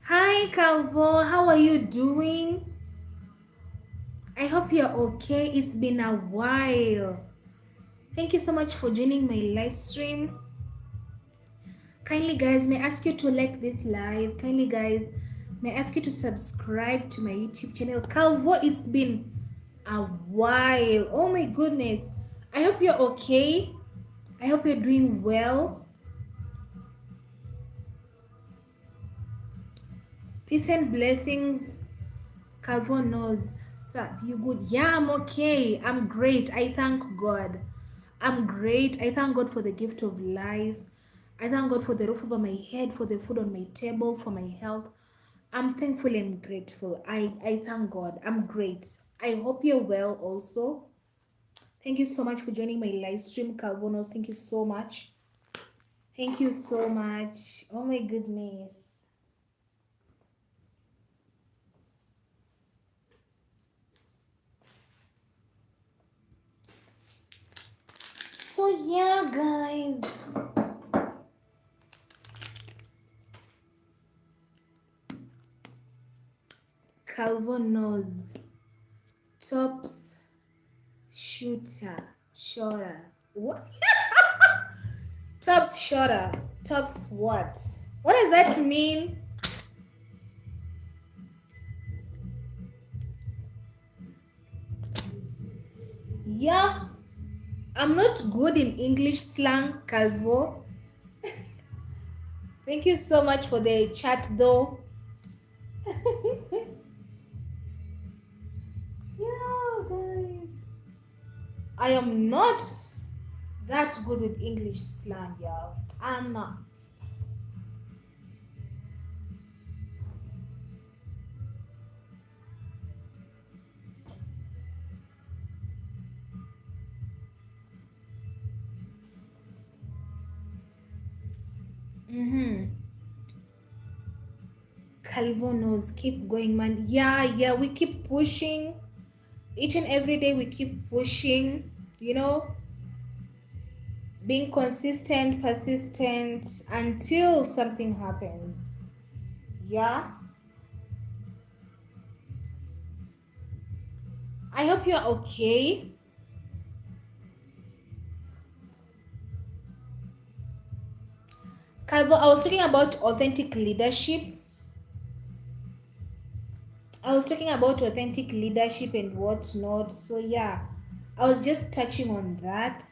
Hi Calvo, how are you doing? I hope you're okay. It's been a while. Thank you so much for joining my live stream. Kindly guys, may I ask you to like this live. Kindly guys, may I ask you to subscribe to my YouTube channel. Calvo, it's been a while. Oh my goodness. I hope you're okay. I hope you're doing well. Peace and blessings. Calvo knows. Sir, you good? Yeah, I'm okay. I'm great. I thank God. I'm great. I thank God for the gift of life. I thank God for the roof over my head, for the food on my table, for my health. I'm thankful and grateful. I thank God. I'm great. I hope you're well also. Thank you so much for joining my live stream, Calvonos. Thank you so much. Thank you so much. Oh my goodness. So yeah, guys. Calvonos. Tops shorter. What? Tops shorter. Tops what? What does that mean? Yeah, I'm not good in English slang, Calvo. Thank you so much for the chat though. Yeah, guys. I am not that good with English slang, y'all. I'm not. Mm-hmm. Calvo knows. Keep going, man. Yeah, we keep pushing. Each and every day we keep pushing, you know, being consistent, persistent until something happens. Yeah. I hope you're okay. Calvo, I was talking about authentic leadership. I was talking about authentic leadership and whatnot. So yeah, I was just touching on that.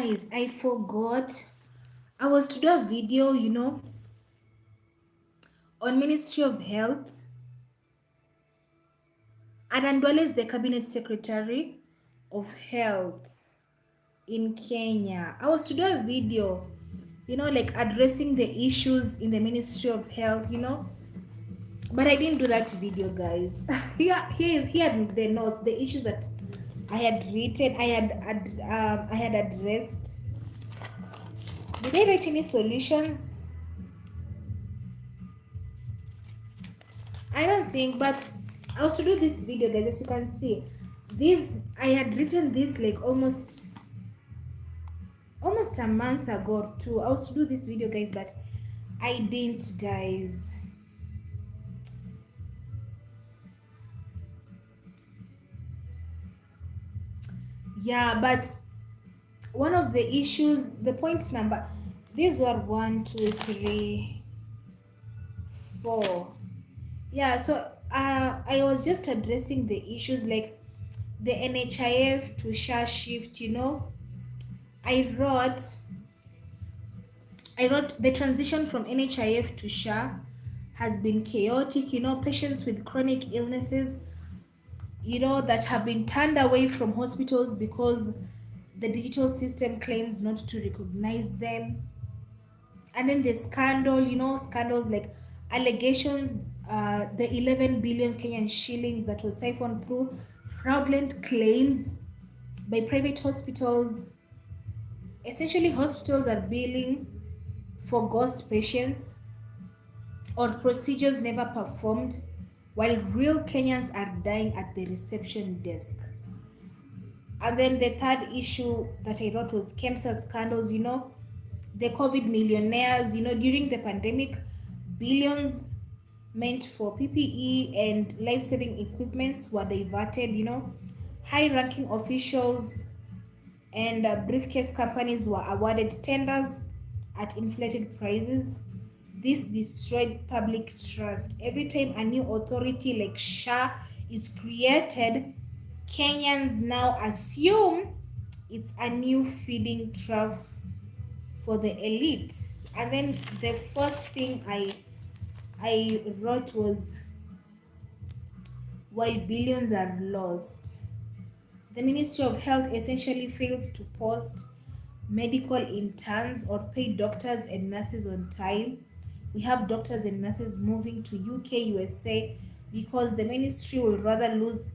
Guys, I forgot. I was to do a video, on Ministry of Health. Adandwale is the Cabinet Secretary of Health in Kenya. I was to do a video, like addressing the issues in the Ministry of Health, but I didn't do that video, guys. Here the notes, the issues that I had written, I had addressed. Did I write any solutions? I don't think, but I was to do this video, guys. As you can see, this I had written this like almost a month ago too. I was to do this video, guys, but I didn't, guys. Yeah, but one of the issues, the point number, these were 1, 2, 3, 4. Yeah, so I was just addressing the issues like the NHIF to SHA shift. I wrote the transition from NHIF to SHA has been chaotic. Patients with chronic illnesses, that have been turned away from hospitals because the digital system claims not to recognize them. And then the scandals like allegations, the 11 billion Kenyan shillings that was siphoned through fraudulent claims by private hospitals. Essentially, hospitals are billing for ghost patients or procedures never performed, while real Kenyans are dying at the reception desk. And then the third issue that I wrote was cancer scandals, the COVID millionaires, during the pandemic, billions meant for PPE and life-saving equipments were diverted. High-ranking officials and briefcase companies were awarded tenders at inflated prices. This destroyed public trust. Every time a new authority like SHA is created, Kenyans now assume it's a new feeding trough for the elites. And then the fourth thing I wrote was, while billions are lost, the Ministry of Health essentially fails to post medical interns or pay doctors and nurses on time. We have doctors and nurses moving to UK, USA because the ministry will rather lose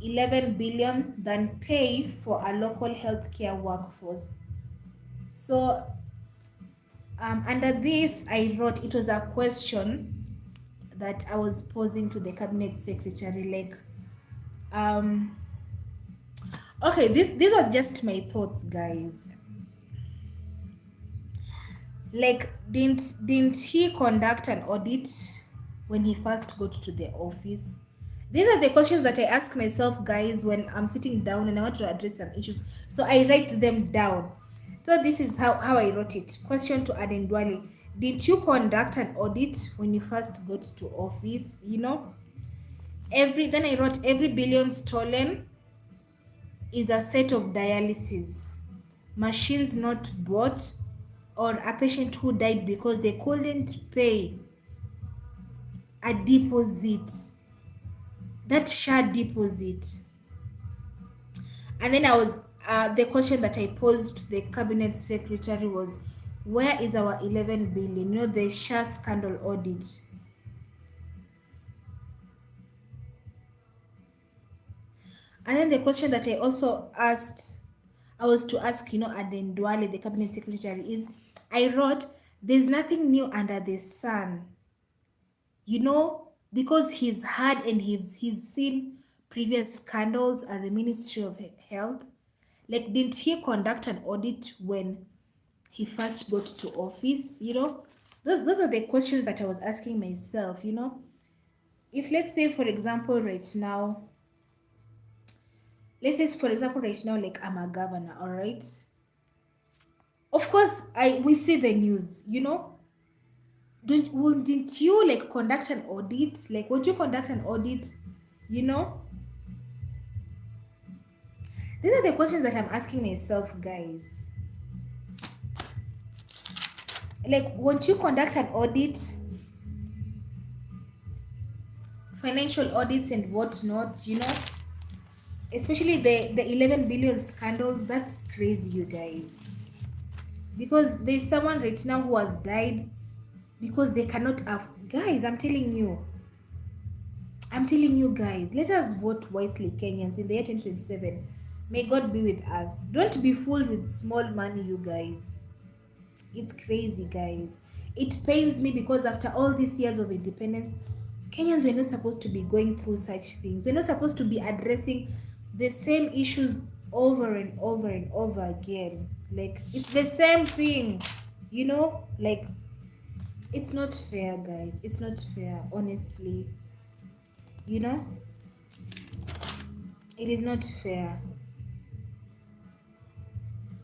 11 billion than pay for a local healthcare workforce. So under this, I wrote, it was a question that I was posing to the cabinet secretary, like, okay, these are just my thoughts, guys. Like, didn't he conduct an audit when he first got to the office? These are the questions that I ask myself, guys, when I'm sitting down and I want to address some issues. So I write them down. So this is how I wrote it. Question to Adendwale. Did you conduct an audit when you first got to office? Then I wrote, every billion stolen is a set of dialysis machines not bought, or a patient who died because they couldn't pay a deposit, that SHA deposit. And then the question that I posed to the cabinet secretary was, where is our 11 billion, the SHA scandal audit? And then the question that I also I was to ask, Aden Duale, the cabinet secretary, is, I wrote, there's nothing new under the sun, because he's had and he's seen previous scandals at the Ministry of Health. Like, didn't he conduct an audit when he first got to office? Those are the questions that I was asking myself. If let's say for example right now, like I'm a governor, all right? Of course, we see the news, wouldn't you like conduct an audit? Like, would you conduct an audit? These are the questions that I'm asking myself, guys. Like, won't you conduct an audit, financial audits and whatnot, especially the 11 billion scandals? That's crazy, you guys. Because there's someone right now who has died because they cannot have. Guys, I'm telling you, guys, let us vote wisely, Kenyans, in the year 2027. May God be with us. Don't be fooled with small money, you guys. It's crazy, guys. It pains me because after all these years of independence, Kenyans were not supposed to be going through such things. We're not supposed to be addressing the same issues over and over and over again. Like, it's the same thing, Like, it's not fair, guys. It's not fair, honestly. You know? It is not fair.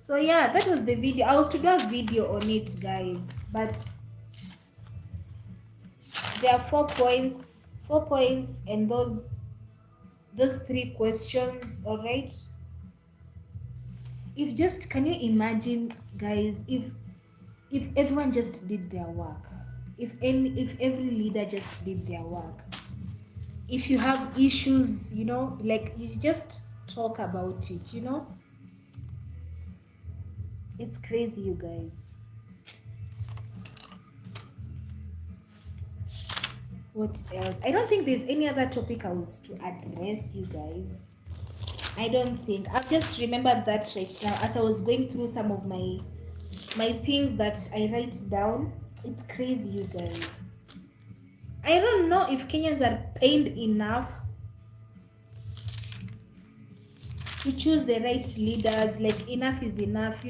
So yeah, that was the video. I was to do a video on it, guys, but there are 4 points, and those 3 questions. All right. If just can you imagine, guys, if everyone just did their work, if every leader just did their work, if you have issues, like you just talk about it. It's crazy, you guys. What else? I don't think there's any other topic I was to address, you guys. I don't think. I've just remembered that right now as I was going through some of my things that I write down. It's crazy, you guys. I don't know if Kenyans are paid enough to choose the right leaders. Like, enough is enough.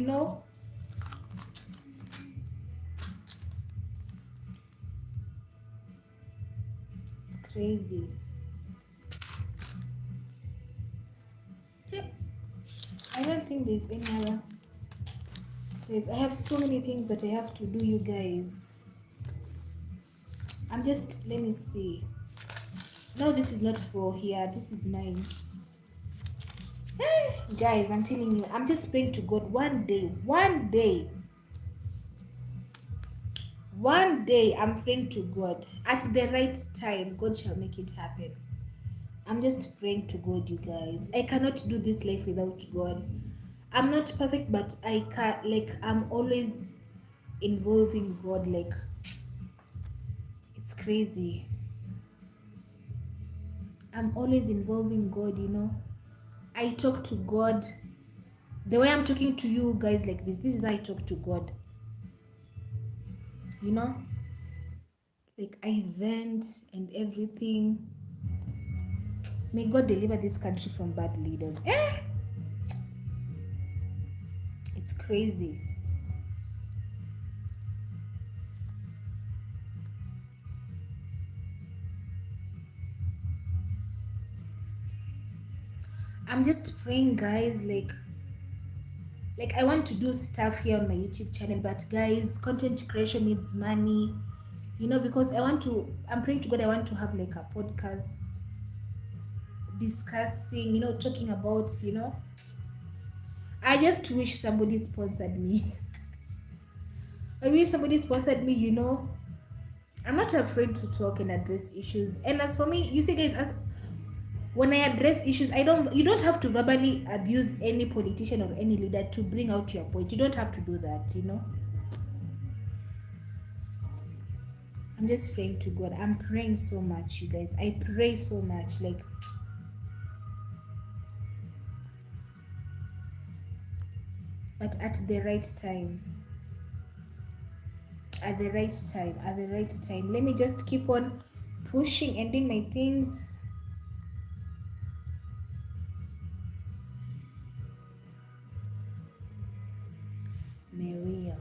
It's crazy. I don't think there's any other. Guys, I have so many things that I have to do, you guys. Let me see. No, this is not for here. This is mine. Guys, I'm telling you, I'm just praying to God one day, I'm praying to God. At the right time, God shall make it happen. I'm just praying to God, you guys. I cannot do this life without God. I'm not perfect, but I can't, I'm always involving God. Like, it's crazy. I'm always involving God. I talk to God the way I'm talking to you guys like this. This is how I talk to God. Like, I vent and everything. May God deliver this country from bad leaders. It's crazy. I'm just praying, guys, like I want to do stuff here on my YouTube channel, but guys, content creation needs money, because I'm praying to God, I want to have like a podcast discussing, talking about, I just wish somebody sponsored me. I wish somebody sponsored me. I'm not afraid to talk and address issues. And as for me, you see, guys, when I address issues, you don't have to verbally abuse any politician or any leader to bring out your point. You don't have to do that. I'm just praying to God. I'm praying so much, you guys. I pray so much, but at the right time. At the right time. Let me just keep on pushing and doing my things. Maria.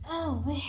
Oh, well.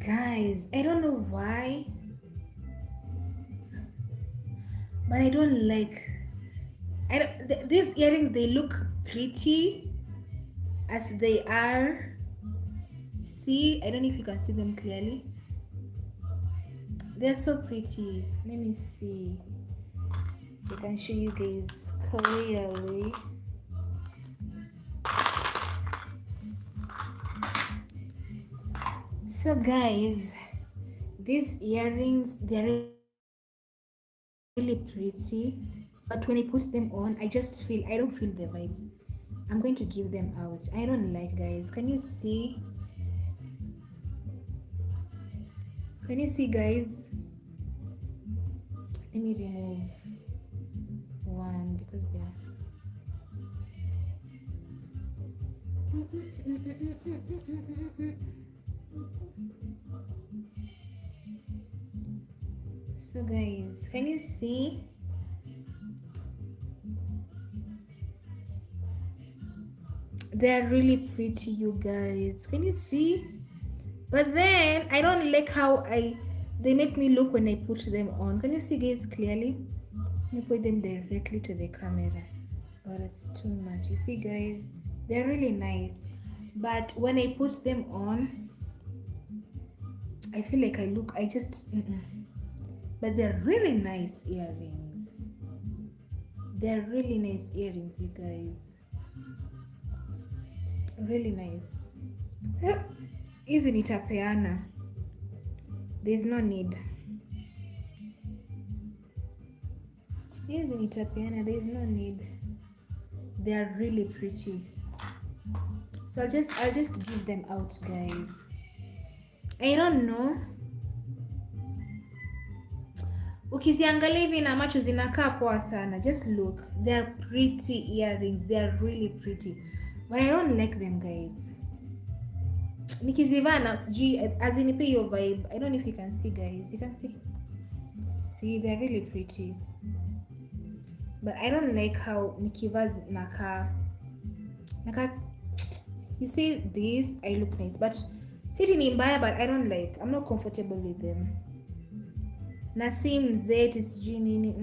Guys, I don't know why, but I don't like. These earrings. They look pretty as they are. See, I don't know if you can see them clearly. They're so pretty. Let me see. I can show you guys clearly. So guys, these earrings, they're really pretty, but when I put them on, I just feel, I don't feel the vibes. I'm going to give them out. I don't like, guys. Can you see? Can you see, guys? Let me remove one because they're so guys, can you see? They're really pretty, you guys. Can you see? But then I don't like how they make me look when I put them on. Can you see, guys, clearly? Let me put them directly to the camera. Oh, that's too much. You see, guys, they're really nice, but when I put them on, I feel like I just but they're really nice earrings. They're really nice earrings, you guys. Really nice. Hizi nitapeana. There's no need. Hizi nitapeana. There's no need. They are really pretty. So I'll just give them out, guys. I don't know. Ukiziangalia hivi na macho zinakaa poa sana. Just look. They are pretty earrings. They are really pretty. But I don't like them, guys. Nikizivaa na sijui azinipe hiyo vibe. I don't know if you can see, guys. You can see. See, they're really pretty. But I don't like how nikivaa naka you see this, I look nice, but siti ni mbaya, but I don't like. I'm not comfortable with them. Na si mzee sijui nini.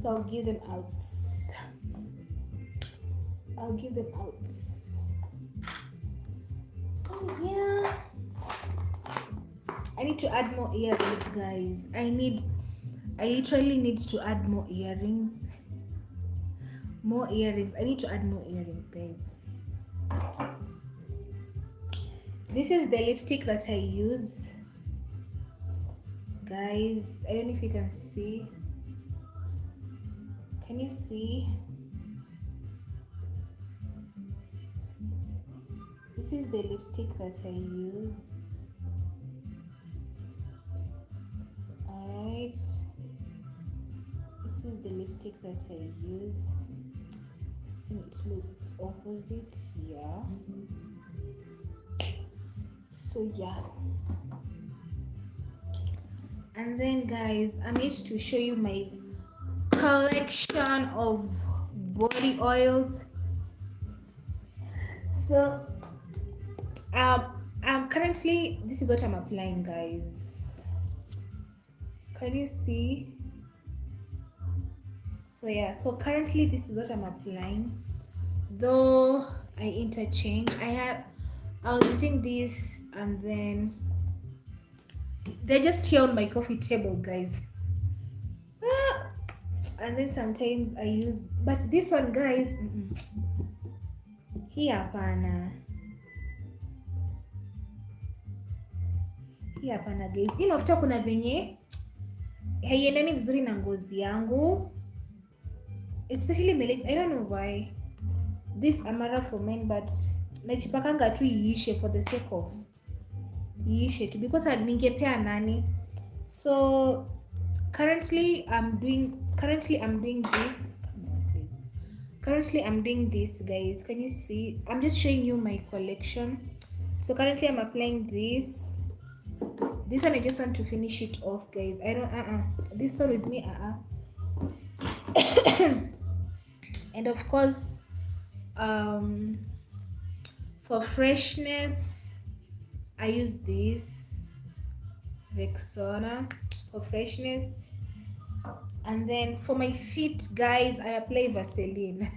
So I'll give them out. So yeah, I need to add more earrings, guys. I literally need to add more earrings. I need to add more earrings, guys. This is the lipstick that I use, guys. I don't know if you can see. Can you see? This is the lipstick that I use. Alright. This is the lipstick that I use. So it's opposite, yeah. So yeah. And then, guys, I need to show you my collection of body oils. So currently this is what I'm applying, guys. Can you see? So yeah, so currently this is what I'm applying, though I interchange. I was using this, and then they're just here on my coffee table, guys. And then sometimes I use, but this one, guys, hii hapana guys. Hii mafuta kuna venye haiendani vizuri na ngozi yangu, especially my legs. I don't know why. This Amara for men, but najipakanga tu iishe for the sake of iishe tu, because ningepea nani. So currently I'm doing this. Currently I'm doing this, guys. Can you see? I'm just showing you my collection. So currently I'm applying this one. I just want to finish it off, guys. I don't this one with me and of course, um for freshness I use this Rexona for freshness. And then for my feet, guys, I apply Vaseline.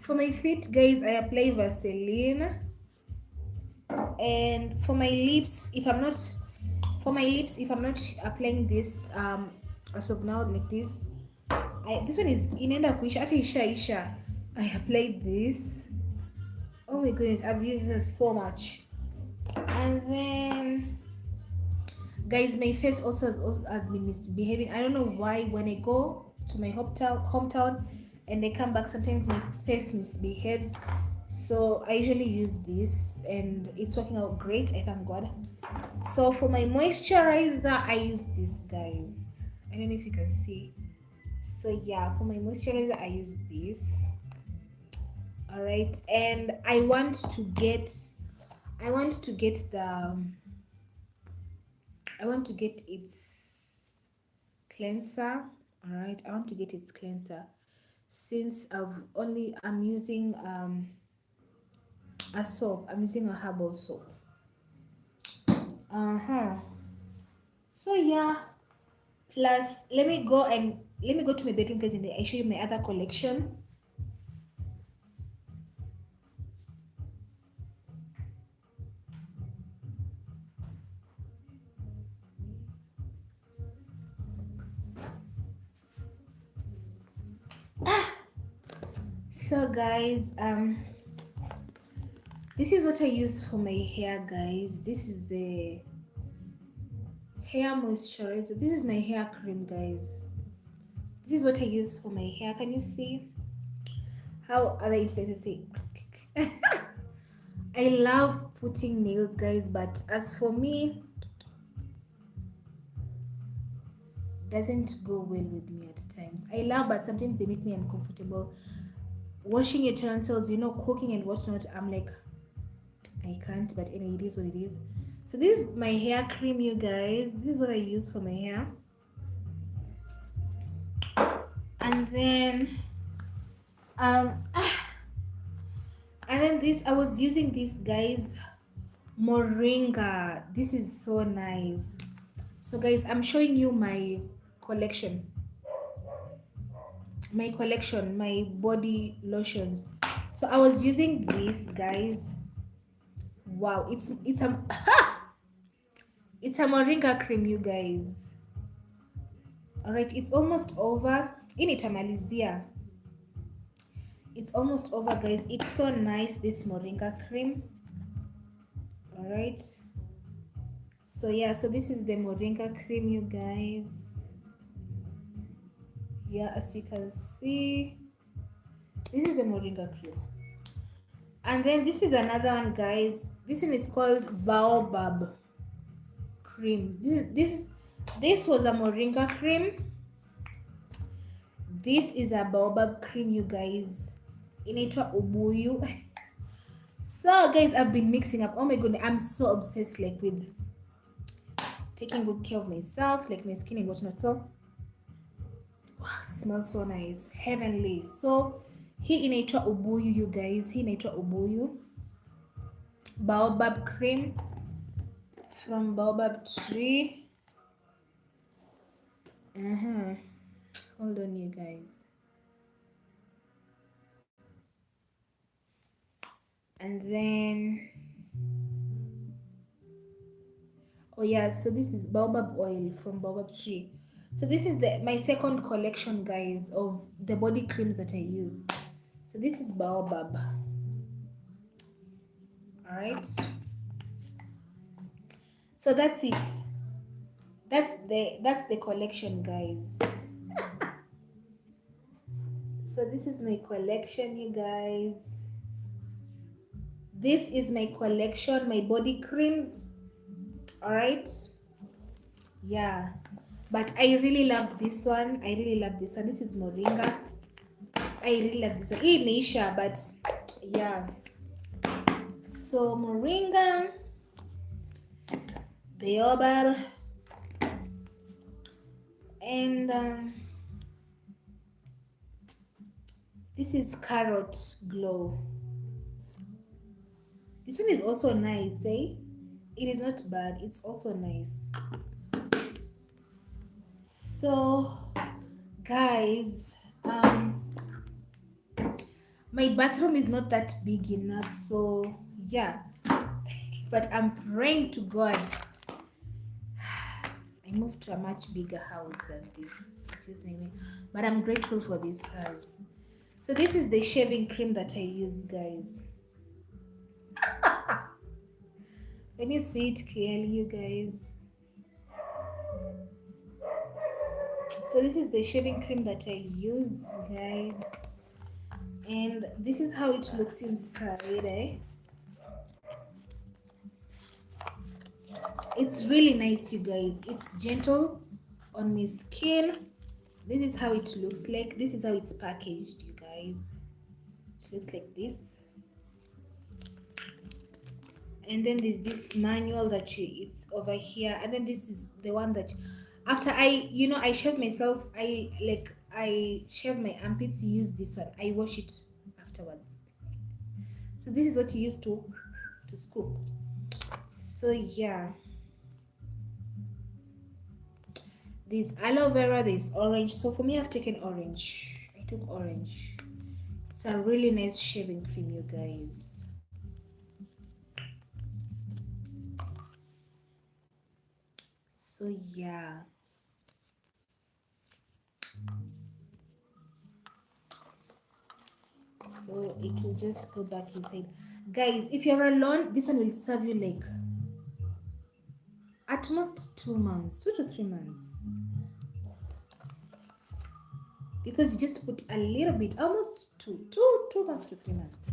For my feet, guys, I apply Vaseline. And for my lips, if I'm not applying this as of now, like this, this one is inaenda kuisha hata isha. I applied this. Oh my goodness, I've used this so much. And then, guys, my face has been misbehaving. I don't know why. When I go to my hometown and I come back, sometimes my face misbehaves. So I usually use this and it's working out great. I thank God. So for my moisturizer, I use this, guys. I don't know if you can see. So yeah, for my moisturizer, I use this. All right, and I want to get its cleanser. All right, I want to get its cleanser since I'm using a soap. I'm using a herbal soap. So yeah. Plus, let me go to my bedroom, guys, and I show you my other collection. So guys, this is what I use for my hair, guys. This is the hair moisturizer. This is my hair cream, guys. This is what I use for my hair. Can you see how other influencers say? I love putting nails, guys, but as for me, doesn't go well with me at times. I love, but sometimes they make me uncomfortable. Washing utensils, cooking and whatnot, I'm like, I can't. But anyway, it is what it is. So this is my hair cream, you guys. This is what I use for my hair. And then I was using this, guys, moringa. This is so nice. So guys, I'm showing you my collection, my body lotions. So I was using this, guys. Wow, it's a it's a moringa cream, you guys. All right, it's almost over. Initamalizia. It's almost over, guys. It's so nice, this moringa cream. All right. So yeah, so this is the moringa cream, you guys. Yeah, as you can see, this is the moringa cream. And then this is another one, guys. This one is called baobab cream. This was a moringa cream. This is a baobab cream, you guys. Inaitwa ubuyu. So guys, I've been mixing up. Oh my goodness, I'm so obsessed with taking good care of myself, like my skin and whatnot. So wow, smells so nice, heavenly. So hii inaitwa ubuyu, you guys. Hii inaitwa ubuyu baobab cream from baobab tree. Hold on, you guys. And then oh yeah, so this is baobab oil from baobab tree. So this is my second collection, guys, of the body creams that I use. So this is baobab. All right, so that's it. That's the collection, guys. So this is my collection, you guys. This is my collection, my body creams. All right, yeah, But I really love this one. I really love this one. This is moringa. I really love this one. Hii imeisha, but yeah. So moringa, baobab, and this is carrot glow. This one is also nice, eh? It is not bad. It's also nice. So, guys, my bathroom is not that big enough, so yeah. But I'm praying to God I moved to a much bigger house than this. Just name it. But I'm grateful for this house. So this is the shaving cream that I used, guys. Can you see it clearly, you guys? So this is the shaving cream that I use, guys. And this is how it looks inside, eh? It's really nice, you guys. It's gentle on my skin. This is how it looks like. This is how it's packaged, you guys. It looks like this. And then there's this manual that it's over here, and then this is the one that after I shave myself, I shave my armpits, use this one, I wash it afterwards. So this is what you use to scoop. So yeah, there's aloe vera, there's orange. So for me, I've taken orange. I took orange. It's a really nice shaving cream, you guys. So yeah, so it will just go back inside, guys. If you're alone, this one will serve you like at most 2 months, 2 to 3 months, because you just put a little bit, almost 2 months to 3 months.